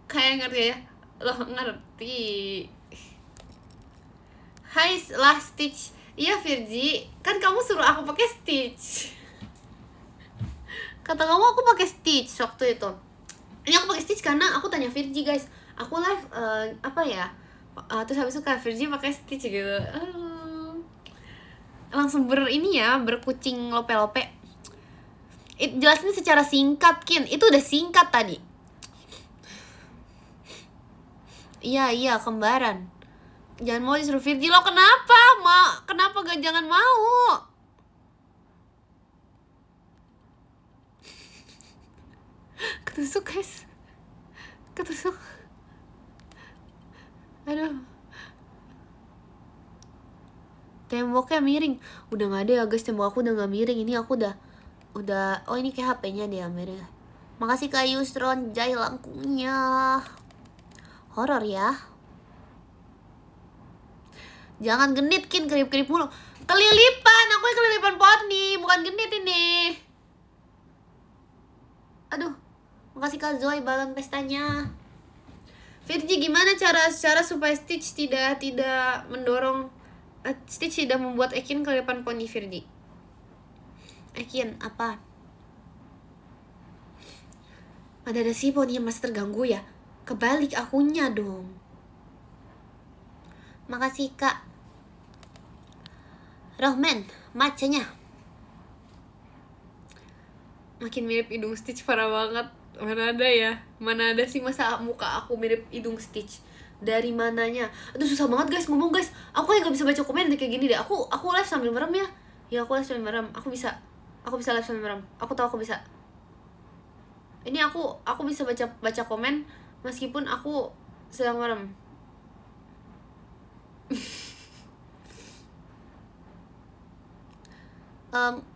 Kayak ngerti ya? Lo ngerti. Hai last stitch. Iya Virgi, kan kamu suruh aku pakai stitch. Kata kamu aku pakai stitch waktu itu. Ini aku pakai stitch karena aku tanya Virgi guys. Aku live terus habis itu Kak Virgi pakai stitch gitu. Langsung berkucing lope-lope. Jelasin secara singkat, Kin. Itu udah singkat tadi. Iya, kembaran. Jangan mau disuruh Virgi. Lo kenapa? Kenapa gak jangan mau? Ketusuk, guys. Ketusuk. Aduh. Temboknya miring. Udah gak ada ya guys, tembok aku udah gak miring. Ini aku udah oh ini kayak HP-nya deh miring. Makasih Kak Yusron, jai langkungnya. Horor ya. Jangan genit, Kin, kerip-kerip mulu. Kelilipan, aku yang kelilipan poni, bukan genit ini. Aduh. Makasih Kak Zoe, balon pestanya. Virgi, gimana cara supaya Stitch tidak mendorong Stitch tidak membuat Ekin kelilipan poni, Virgi? Ekin, apa? Ada sih poni yang masih terganggu ya? Kebalik akunya dong. Makasih Kak Rohman, macanya makin mirip hidung Stitch, parah banget. Mana ada sih masa muka aku mirip hidung Stitch? Dari mananya? Aduh susah banget guys ngomong guys. Aku yang gak bisa baca komen kayak gini deh. Aku live sambil merem ya. Ya aku live sambil merem. Aku bisa live sambil merem. Aku tahu aku bisa. Ini aku bisa baca komen meskipun aku sedang merem.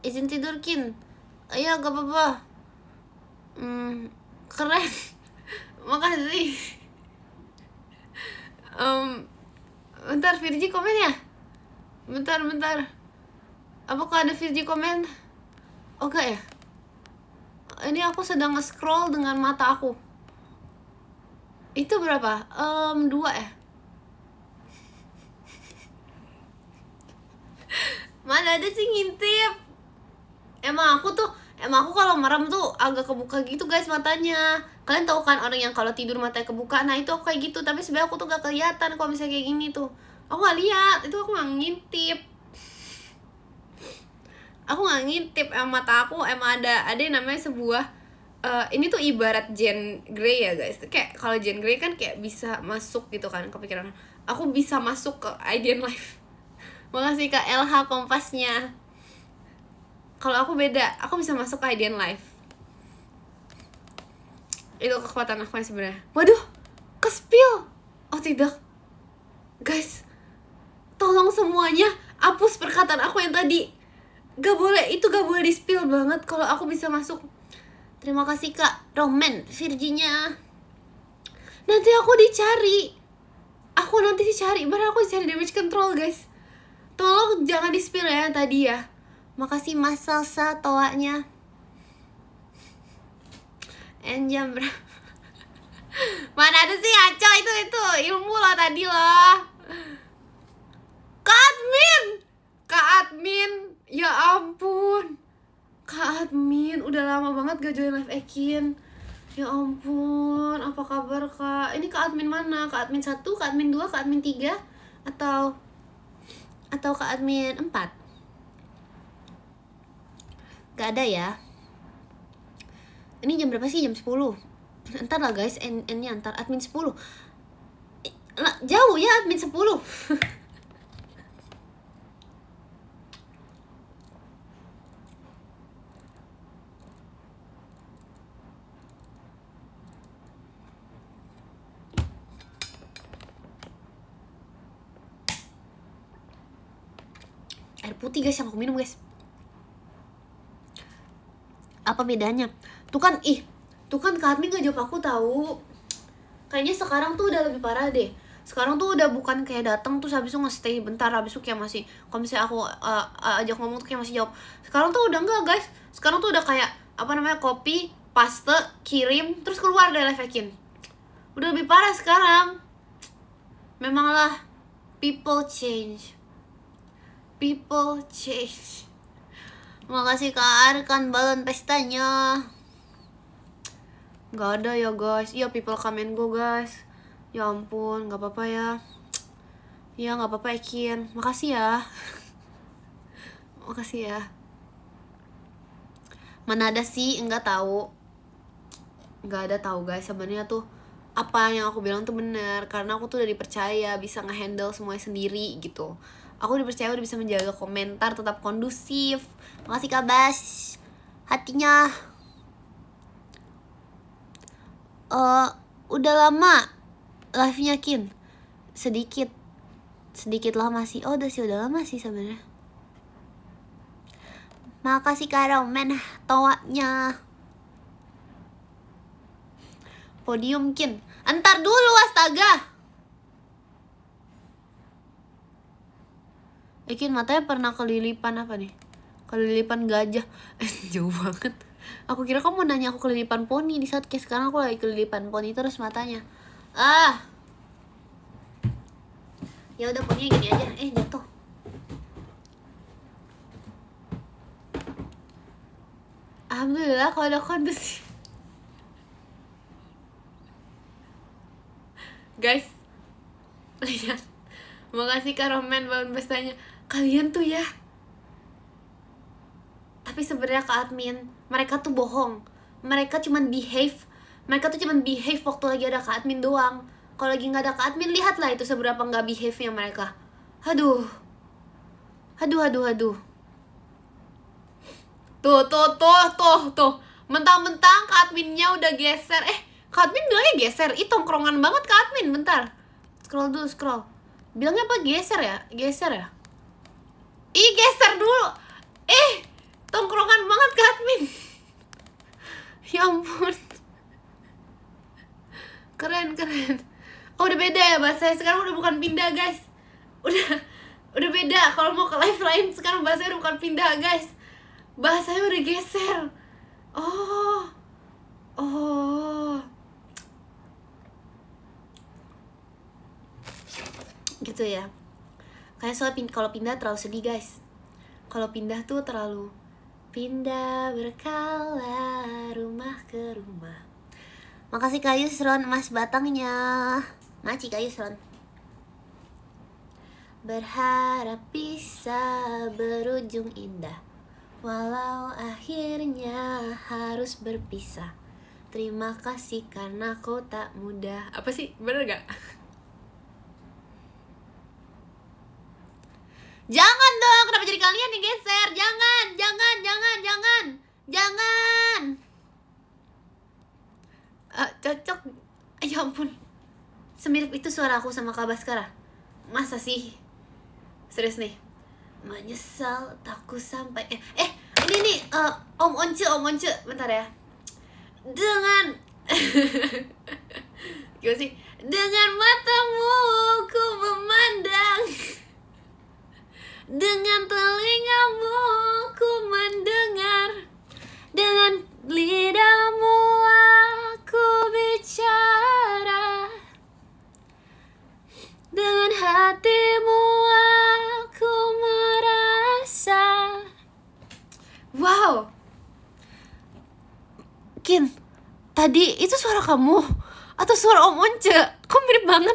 Izin tidur, Kin. Iya, gak apa-apa. Keren. Makasih. Bentar, Virgi komen ya? Bentar. Apakah ada Virgi komen? Oke ya. Ini aku sedang nge-scroll dengan mata aku. Itu berapa? 2 ya? Mana ada sih ngintip. Emang aku kalau merem tuh agak kebuka gitu guys matanya. Kalian tahu kan orang yang kalau tidur matanya kebuka. Nah itu aku kayak gitu. Tapi sebenarnya aku tuh gak kelihatan kalau misalnya kayak gini tuh. Aku gak lihat. Itu aku gak ngintip. Emang mata aku emang ada yang namanya sebuah ini tuh ibarat Jean Grey ya guys. Kayak kalau Jean Grey kan kayak bisa masuk gitu kan kepikiran. Aku bisa masuk ke Idean Life. Makasih Kak LH kompasnya. Kalau aku beda, aku bisa masuk ke Idean Life. Itu kekuatan aku sebenarnya. Waduh, ke-spill. Oh tidak, guys, tolong semuanya hapus perkataan aku yang tadi. Gak boleh, itu gak boleh di-spill banget kalau aku bisa masuk. Terima kasih Kak Roman, Virginia. Nanti aku dicari. Baru aku dicari damage control guys. Tolong jangan di-spill ya tadi ya. Makasih Mas Salsa toanya. Jam berapa? Mana ada sih Aco, itu ilmu lah tadi lah. Kak admin, ya ampun. Kak admin, udah lama banget gak join live Ekin. Ya ampun, apa kabar Kak? Ini Kak admin mana? Kak admin 1, Kak admin 2, Kak admin 3 atau Kak admin 4? Gak ada ya. Ini jam berapa sih? Jam 10. Entar lah guys, N-nya antar admin 10. Jauh ya admin 10. Air putih guys yang aku minum guys. Apa bedanya? Tuh kan Kak admin gak jawab aku tahu. Kayaknya sekarang tuh udah lebih parah deh. Sekarang tuh udah bukan kayak datang terus habis itu nge-stay bentar, habis itu kayak masih, kalau misalnya aku ajak ngomong tuh kayak masih jawab. Sekarang tuh udah enggak guys. Sekarang tuh udah kayak copy, paste, kirim, terus keluar dari live Ekin. Udah lebih parah sekarang. Memanglah people change. Makasih Kak Arkan balon pestanya. Gak ada ya guys. Iya people come and go guys. Ya ampun, gak apa-apa ya. Ya gak apa-apa Ekin. Makasih ya. Mana ada sih, nggak tahu. Nggak ada tahu guys, sebenarnya tuh apa yang aku bilang tuh bener. Karena aku tuh udah dipercaya bisa ngehandle semuanya sendiri gitu. Aku dipercaya udah bisa menjaga komentar tetap kondusif. Makasih Kak Bas. Hatinya udah lama live-nya Kin. Sedikit lama sih. Oh, udah lama sih sebenarnya. Makasih Kak Roman toanya. Podium Kin. Antar dulu astaga. Kin matanya pernah kelilipan apa nih? Kelilipan gajah. Jauh banget. Aku kira kamu mau nanya aku kelilipan poni. Di saat kayak sekarang aku lagi kelilipan poni terus matanya. Ya udah poninya gini aja. Jatuh. Alhamdulillah kalau ada kondusif. Guys, lihat. Makasih Kak Roman bangun pestanya. Kalian tuh ya. Tapi sebenarnya Kak admin, mereka tuh bohong. Mereka cuman behave. Mereka tuh cuman behave waktu lagi ada Kak admin doang. Kalau lagi nggak ada Kak admin, lihatlah itu seberapa nggak behave-nya mereka. Aduh. Tuh. Mentang-mentang Kak adminnya udah geser. Kak admin bilangnya geser. Ih, tongkrongan banget Kak admin. Bentar. Scroll dulu. Bilangnya apa geser ya? Ih, geser dulu. Tongkrongan banget Kak admin. Ya ampun. Keren. Oh, udah beda ya bahasanya. Sekarang udah bukan pindah guys. Udah beda. Kalau mau ke live lain sekarang bahasanya udah bukan pindah guys. Bahasanya udah geser. Oh. Gitu ya. Kayak soal kalau pindah terlalu sedih guys. Kalau pindah tuh terlalu pindah berkala rumah ke rumah. Makasih Kak Yusron emas batangnya. Maci Kak Yusron. Berharap bisa berujung indah, walau akhirnya harus berpisah. Terima kasih karena kau tak mudah. Apa sih? Bener gak? Jangan dong, kenapa jadi kalian yang geser? Jangan. Cocok. Ya ampun. Semirip itu suara aku sama Kak Baskara. Masa sih? Serius nih. Menyesal takku sampai ini nih Om Once bentar ya. Dengan gimana sih? Dengan matamu ku memandang, dengan telingamu ku mendengar, dengan lidahmu aku bicara, dengan hatimu aku merasa. Wow. Kin, tadi itu suara kamu atau suara Om Once? Kok mirip banget?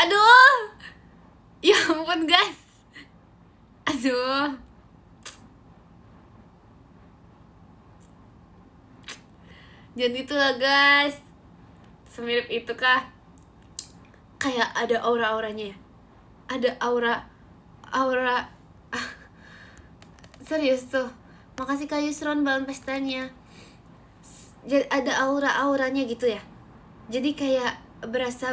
Aduh. Ya ampun guys. Aduh. Jadi itulah guys. Semirip itu kah? Kayak ada aura-auranya ya. Ada aura serius tuh. Makasih Kak Yusron balon pestanya. Jadi ada aura-auranya gitu ya. Jadi kayak berasa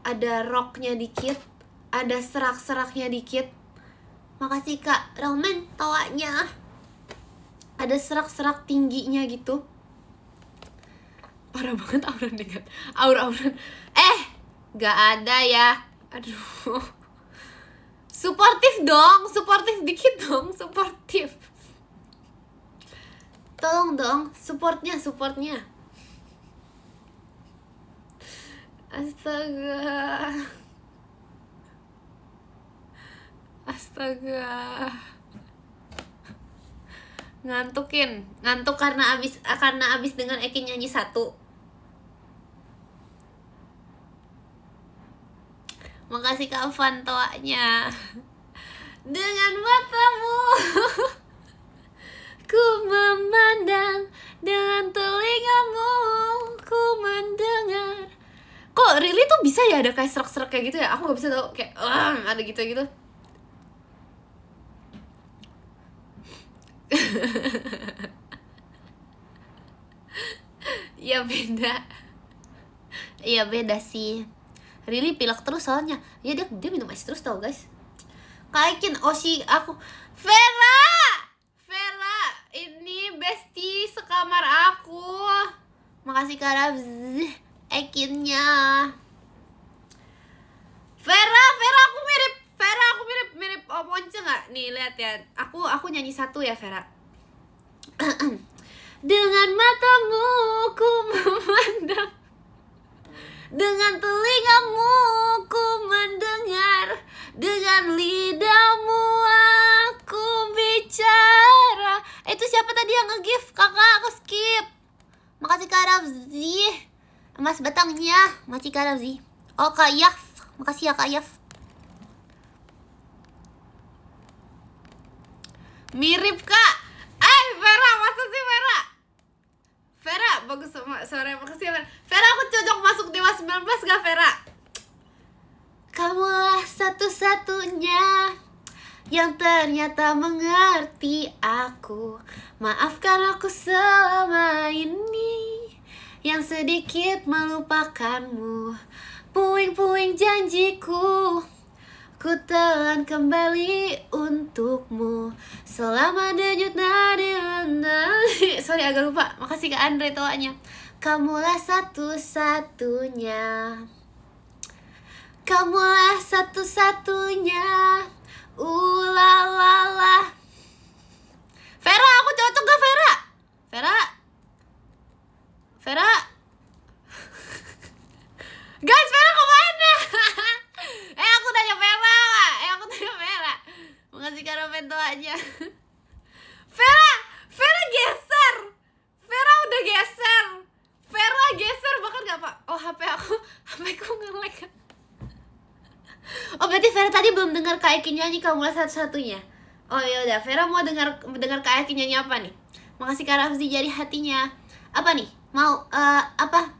ada rocknya dikit, ada serak-seraknya dikit. Makasih Kak Roman tawanya. Ada serak-serak tingginya gitu. Parah banget aura dekat. Aura gak ada ya. Aduh. Suportif dong, suportif dikit dong, suportif. Tolong dong, supportnya. Astaga. Ngantuk karena abis dengan Eki nyanyi satu. Makasih Kak Van toanya. Dengan matamu ku memandang, dengan telingamu ku mendengar. Kok really tuh bisa ya ada kayak serak-serak kayak gitu ya? Aku gak bisa tau, kayak ada gitu-gitu. Iya beda. Iya beda sih. Really pilek terus soalnya. Ya dia minum es terus tau guys. Kaikin Oshi aku. Vera ini bestie sekamar aku. Makasih Kak Ekinnya. Vera aku mirip Om Once nggak? Nih lihat ya. Aku nyanyi satu ya Vera. Dengan matamu ku memandang, dengan telingamu ku mendengar, dengan lidahmu aku bicara. Itu siapa tadi yang nge-gift? Kakak, aku skip. Makasih Kak Rafzi. Mas batangnya, makasih Kak Rafzi. Oh Kak Yaf, makasih ya Kak Yaf. Mirip Kak. Vera, masa sih Vera? Vera, bagus suaranya, makasih ya Vera. Aku cocok masuk Dewa 19 gak Vera? Kamulah satu-satunya yang ternyata mengerti aku. Maafkan aku selama ini yang sedikit melupakanmu. Puing-puing janjiku ku telan kembali untukmu selama denyut nadi. Sorry agak lupa. Makasih Kak Andre toanya. Kamulah satu-satunya. Kamulah satu-satunya. Ulalala. Vera, aku cocok gak Vera? Vera Guys, Vera kemana? Aku tanya Vera. Makasih karena pento aja. Vera geser. Vera udah geser. Vera geser bahkan gak apa. Oh HP ku nge-lag. Oh berarti Vera tadi belum dengar Kak Eki nyanyi Kamulah Satu-Satunya. Oh ya udah, Vera mau dengar Kak Eki nyanyi apa nih? Makasih Kak Rafzi jadi hatinya. Apa nih? Mau apa?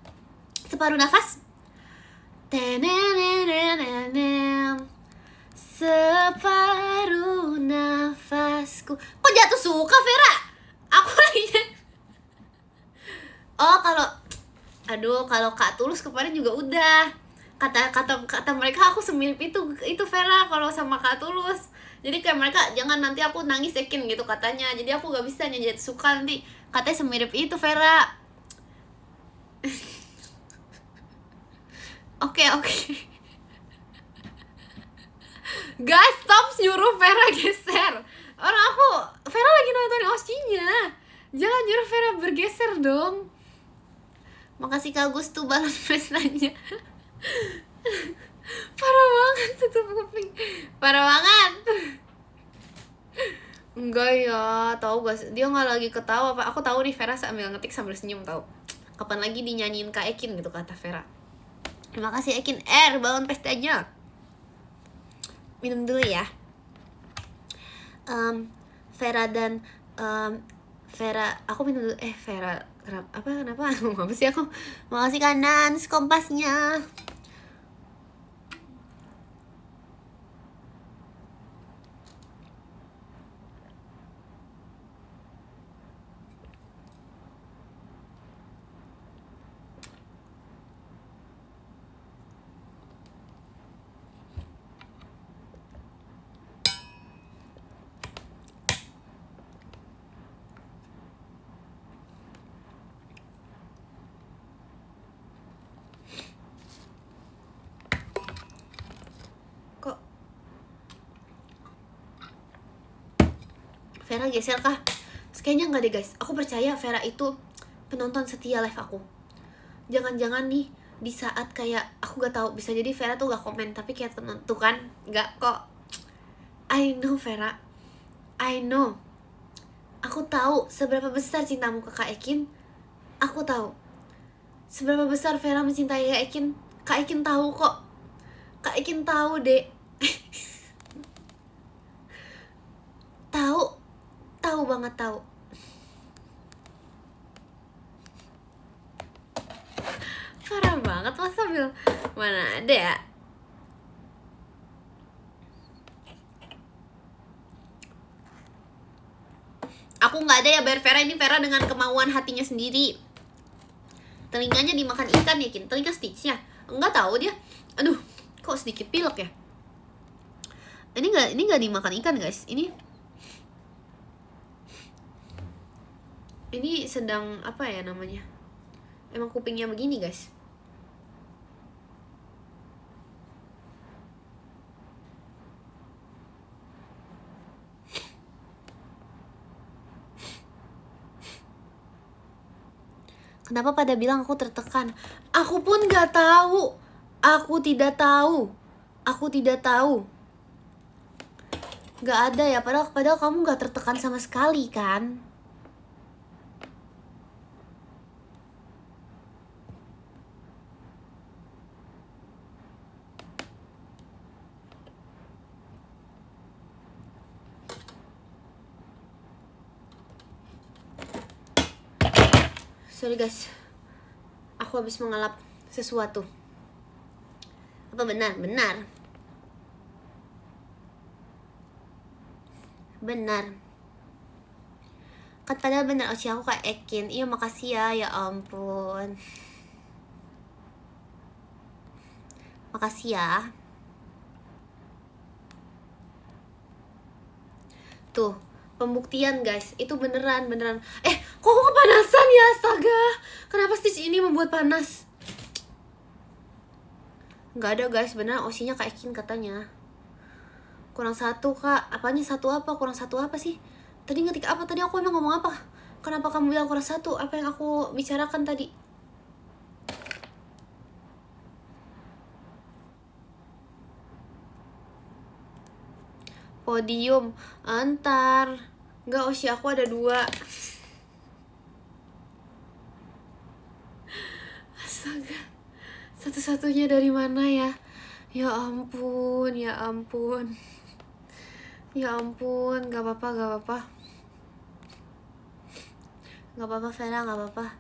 Separuh nafas? Separuh nafasku. Kok jatuh suka Vera? Aku lagi. Oh kalau Kak Tulus kemarin juga udah. Kata mereka aku semirip itu Vera kalau sama Kak Tulus. Jadi kayak mereka jangan nanti aku nangis Ekin gitu katanya. Jadi aku gak bisa nyanyi jatuh suka nanti. Katanya semirip itu Vera. Oke. Guys, stop nyuruh Vera geser. Vera lagi nonton Oshinya. Jangan nyuruh Vera bergeser dong. Makasih Kak Gustu balon pestanya. Parah banget tutup kuping. Parah banget. Enggak ya, tahu gak? Dia nggak lagi ketawa Pak. Aku tahu nih Vera sambil ngetik sambil senyum tahu. Kapan lagi dinyanyiin Kak Ekin gitu kata Vera. Terima kasih Ekin balon pestanya. Minum dulu ya. Vera dan Vera, aku minum dulu. Vera, kenapa? Apa sih aku? Makasih kanan kompasnya. Vera geser kah? Kayaknya enggak deh guys. Aku percaya Vera itu penonton setia live aku. Jangan-jangan nih di saat kayak aku gak tahu, bisa jadi Vera tuh gak komen tapi kayak tuh kan gak kok. I know Vera, I know. Aku tahu seberapa besar cintamu ke Kak Ekin. Aku tahu seberapa besar Vera mencintai Kak Ekin. Kak Ekin tahu kok. Kak Ekin tahu deh. Tahu banget tahu. Parah banget masa bil. Mana ada ya? Aku nggak ada ya bayar Vera, ini Vera dengan kemauan hatinya sendiri. Telinganya dimakan ikan ya Kin, telinga Stitchnya. Enggak tahu dia. Aduh, kok sedikit pilek ya. Ini nggak dimakan ikan guys. Ini sedang apa ya namanya? Emang kupingnya begini guys. Kenapa pada bilang aku tertekan? Aku pun nggak tahu. Aku tidak tahu. Nggak ada ya. Padahal kamu nggak tertekan sama sekali kan? Sorry guys, aku habis mengalap sesuatu. Apa benar? Kan padahal benar Oci aku kayak Ekin. Iya makasih ya ampun. Makasih ya. Tuh, pembuktian guys, itu beneran. Kok aku kepanasan ya, astaga. Kenapa Stitch ini membuat panas? Nggak ada guys, beneran Osinya kayak Ekin katanya. Kurang satu kak, apanya satu apa? Kurang satu apa sih? Tadi ngetik apa? Tadi aku emang ngomong apa? Kenapa kamu bilang kurang satu? Apa yang aku bicarakan tadi? Podium, antar. Enggak Oshi, aku ada 2. Astaga, satu-satunya dari mana ya? Ya ampun. Gak apa-apa. Gak apa-apa Vera, gak apa-apa.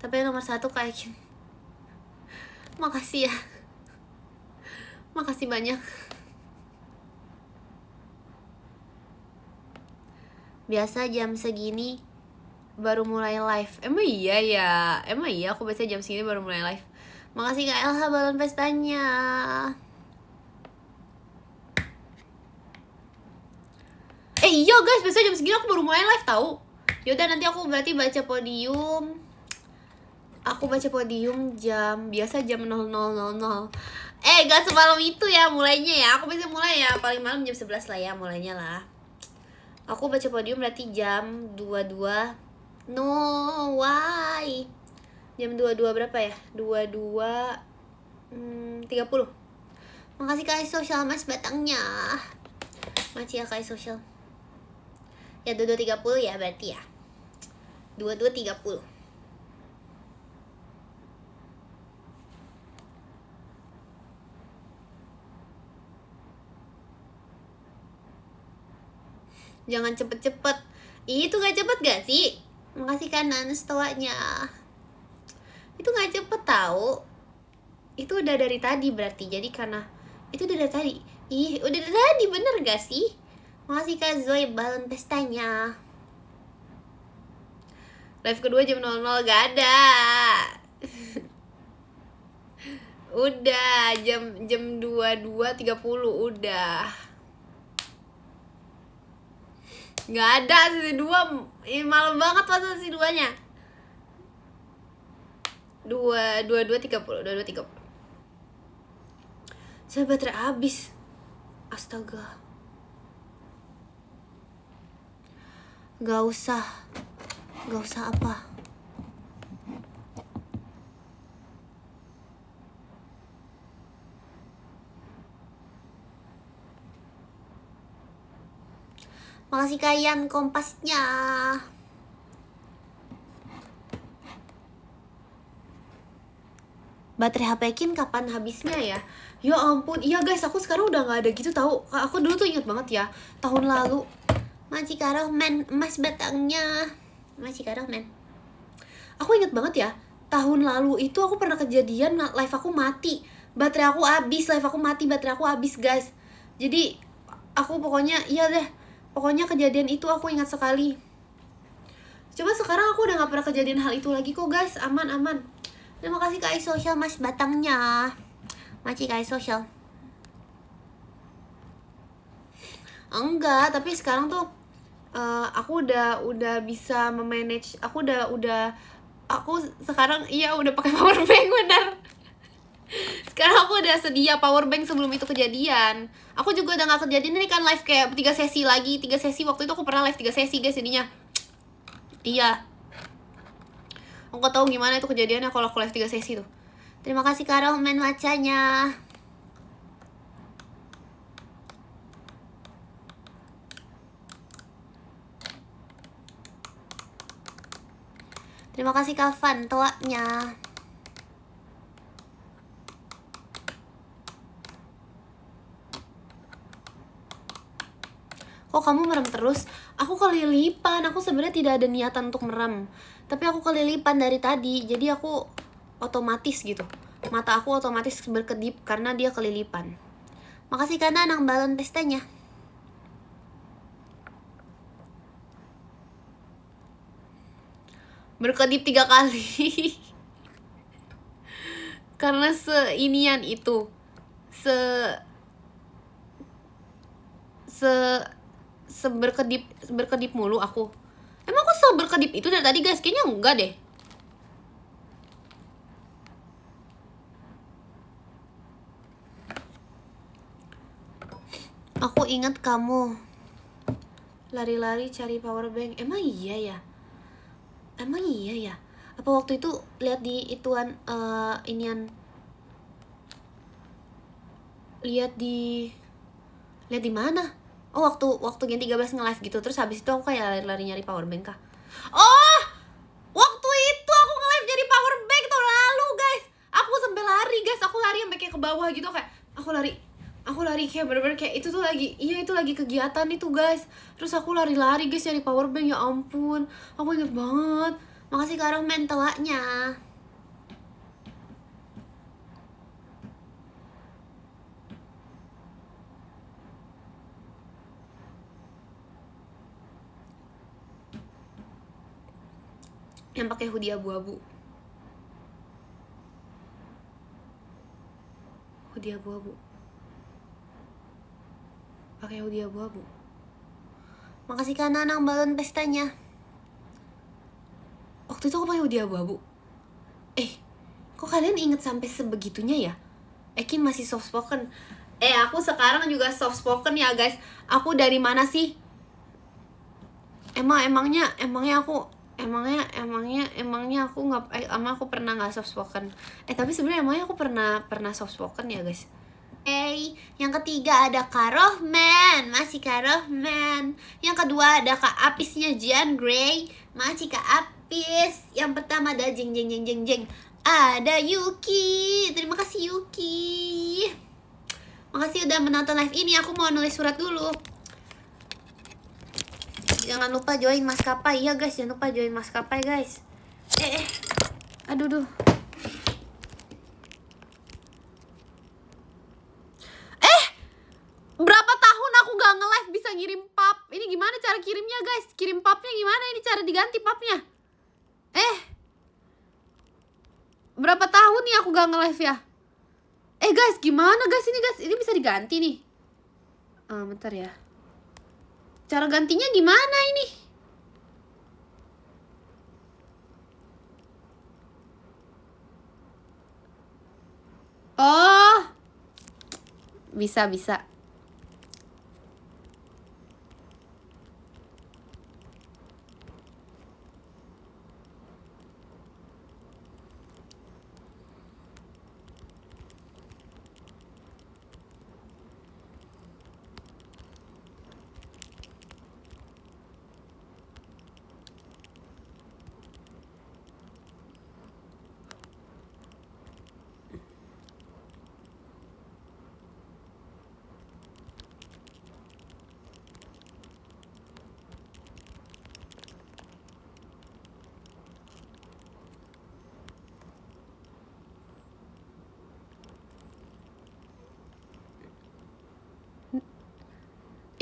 Tapi nomor 1 kayak gini. Makasih ya. Makasih banyak. Biasa jam segini baru mulai live. Emang iya ya? Emang iya aku biasa jam segini baru mulai live. Makasih Kak Elsa balon pestanya. Iya guys, biasa jam segini aku baru mulai live tahu. Yaudah nanti aku berarti baca podium. Aku baca podium biasa jam 00.00. Gak semalam itu ya mulainya ya. Aku bisa mulai ya paling malam jam 11 lah ya mulainya lah. Aku baca podium berarti jam 22. No, why? Jam 22 berapa ya? 22 30. Makasih Kak Social Mas batangnya. Makasih ya Kak Social. Ya 22.30 ya berarti ya. 22.30. Jangan cepet-cepet. Itu gak cepet gak sih? Makasih kanan setawanya. Itu gak cepet tahu. Itu udah dari tadi berarti. Jadi karena itu udah dari tadi. Udah dari tadi bener gak sih? Makasih Kak Zoe balon pestanya. Live kedua jam 00 gak ada. Udah jam 22.30 udah. Gak ada sesi 2. Malam banget pas sesi 2-nya. 22.30. Saya baterai habis. Astaga. Gak usah apa. Makasih kalian kompasnya. Baterai HP Kin kapan habisnya ya? Ya ampun, iya guys, aku sekarang udah nggak ada gitu tahu. Aku dulu tuh inget banget ya, tahun lalu. Masih Rohman, emas batangnya. Masih Rohman. Aku inget banget ya, tahun lalu itu aku pernah kejadian live aku mati. Baterai aku habis, live aku mati, baterai aku habis guys. Jadi aku pokoknya, iya deh. Pokoknya kejadian itu aku ingat sekali. Coba sekarang aku udah gak pernah kejadian hal itu lagi kok guys, aman-aman. Terima kasih Kak Social mas batangnya. Masih Kak Social. Enggak, tapi sekarang tuh aku udah bisa memanage. Aku sekarang iya udah pakai power bank benar. Sekarang aku udah sedia power bank sebelum itu kejadian. Aku juga udah gak kejadian ini kan live kayak 3 sesi lagi. 3 sesi waktu itu aku pernah live 3 sesi guys jadinya. Iya. Aku gak tahu gimana itu kejadiannya kalau aku live 3 sesi tuh. Terima kasih Kak Rohman wacanya. Terima kasih Kak Van toanya. Kok kamu merem terus? Aku kelilipan. Aku sebenarnya tidak ada niatan untuk merem, tapi aku kelilipan dari tadi. Jadi aku otomatis gitu. Mata aku otomatis berkedip karena dia kelilipan. Makasih karena anak balon pestanya. Berkedip 3 kali. Karena seinian itu. Berkedip mulu aku. Emang aku berkedip itu dari tadi guys? Kayaknya enggak deh. Aku ingat kamu lari-lari cari power bank. Emang iya ya? Apa waktu itu lihat di ituan inian, lihat di mana? Oh waktu Gen 13 nge-live gitu. Terus habis itu aku kayak lari-lari nyari power bank kah? Oh, waktu itu aku nge-live jadi power bank tahun lalu guys. Aku sampai lari guys. Aku lari sampai kayak ke bawah gitu. Kayak aku lari kayak bener-bener kayak itu tuh lagi, iya itu lagi kegiatan itu guys. Terus aku lari-lari guys nyari power bank. Ya ampun, aku inget banget. Makasih Kak Rohman tawanya. Yang pakai hoodie abu-abu. Hoodie abu-abu. Pakai hoodie abu-abu. Makasih Kak Nanang balon pestanya. Waktu itu aku pakai hoodie abu-abu. Kok kalian inget sampai sebegitunya ya? Ekin masih soft spoken. Aku sekarang juga soft spoken ya guys. Aku dari mana sih? Emangnya aku aku pernah nggak soft spoken? Tapi sebenarnya emangnya aku pernah soft spoken ya guys? Yang ketiga ada Kak Rohman, masih Kak Rohman. Yang kedua ada Kak Apisnya Jian Grey, masih Kak Apis. Yang pertama ada jeng. Ada Yuki. Terima kasih Yuki. Makasih udah menonton live ini. Aku mau nulis surat dulu. Jangan lupa join maskapai ya guys. Jangan lupa join maskapai guys. Aduh. Berapa tahun aku gak nge-live bisa ngirim pap. Ini gimana cara kirimnya guys? Kirim papnya gimana? Ini cara diganti papnya. Berapa tahun nih aku gak nge-live ya? Guys, gimana guys ini guys? Ini bisa diganti nih. Bentar ya. Cara gantinya gimana ini? Oh. Bisa.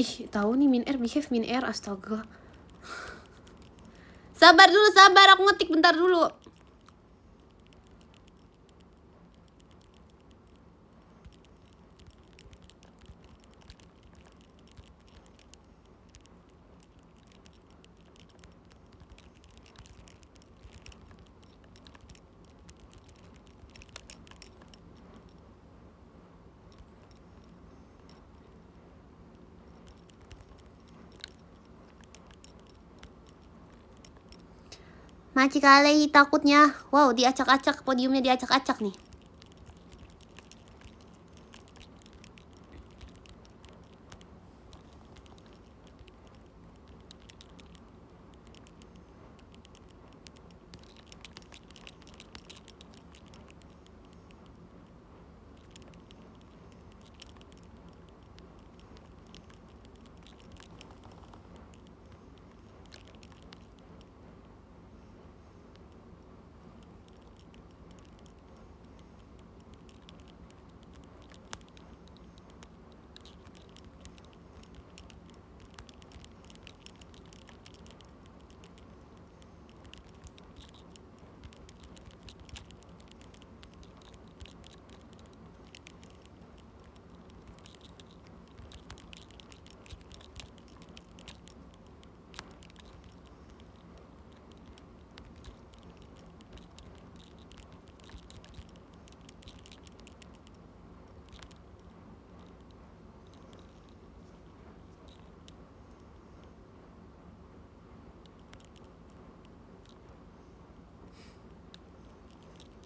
Ih, tahu nih Min Air, behave Min Air, astaga. Sabar dulu, sabar, aku ngetik bentar dulu. Maci kali takutnya. Wow, diacak-acak, podiumnya diacak-acak nih.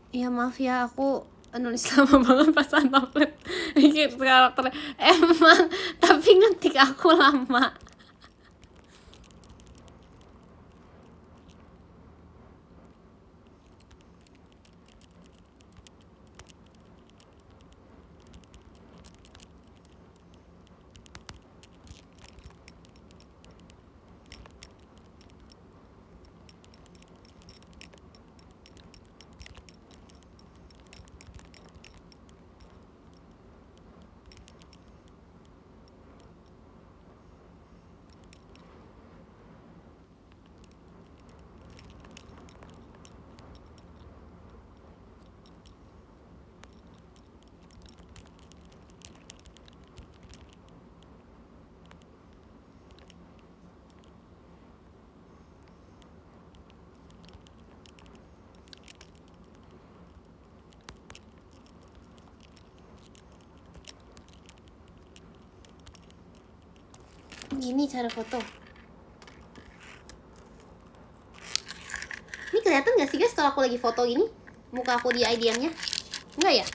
Iya maaf ya, aku nulis lama banget pas upload. Mikir karakter emang, tapi ngetik aku lama. Gini cara foto. Ini kelihatan gak sih guys kalau aku lagi foto gini? Muka aku di IDM-nya? Enggak ya?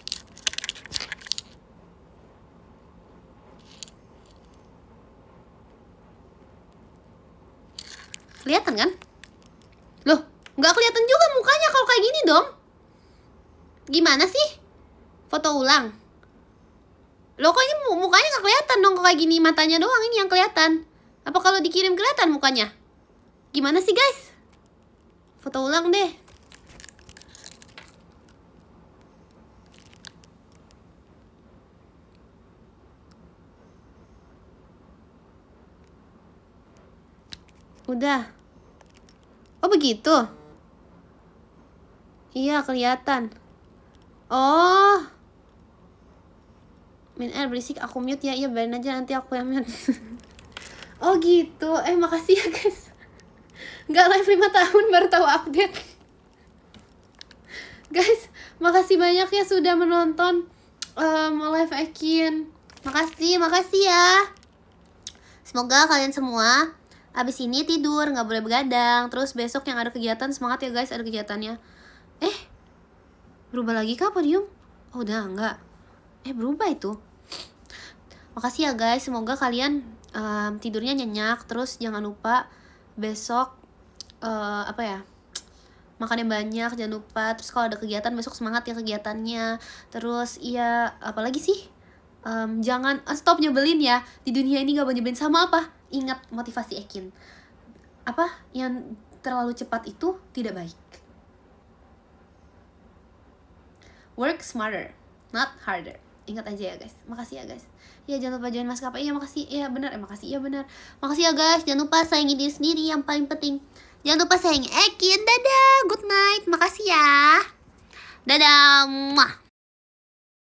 Kelihatan kan? Loh, nggak kelihatan juga mukanya kalau kayak gini dong. Gimana sih? Foto ulang. Loh kok ini mukanya nggak kelihatan dong kayak gini, matanya doang ini yang kelihatan. Apa kalau dikirim kelihatan mukanya? Gimana sih guys? Foto ulang deh. Udah. Oh begitu. Iya kelihatan. Oh. Min Air berisik, aku mute ya. Iya biarin aja nanti aku yang mute. Oh gitu. Makasih ya guys. Nggak live 5 tahun baru tahu update. Guys, makasih banyak ya sudah menonton live Ekin. Makasih ya. Semoga kalian semua abis ini tidur, nggak boleh begadang. Terus besok yang ada kegiatan, semangat ya guys, ada kegiatannya. Berubah lagi kah podium? Oh udah enggak. Berubah itu. Makasih ya guys, semoga kalian tidurnya nyenyak. Terus jangan lupa besok makannya banyak, jangan lupa. Terus kalau ada kegiatan besok semangat ya kegiatannya. Terus iya apalagi sih, jangan stop nyebelin ya. Di dunia ini gak mau nyebelin sama apa? Ingat motivasi Ekin, yang terlalu cepat itu tidak baik. Work smarter, not harder. ingat aja ya guys. Makasih ya guys. Ya jangan lupa join maskapai. Iya makasih. Ya benar. Makasih ya benar. Makasih ya guys. Jangan lupa sayangi diri sendiri yang paling penting. Jangan lupa sayangi Ekin. Dadah. Good night. Makasih ya. Dadah. Muah.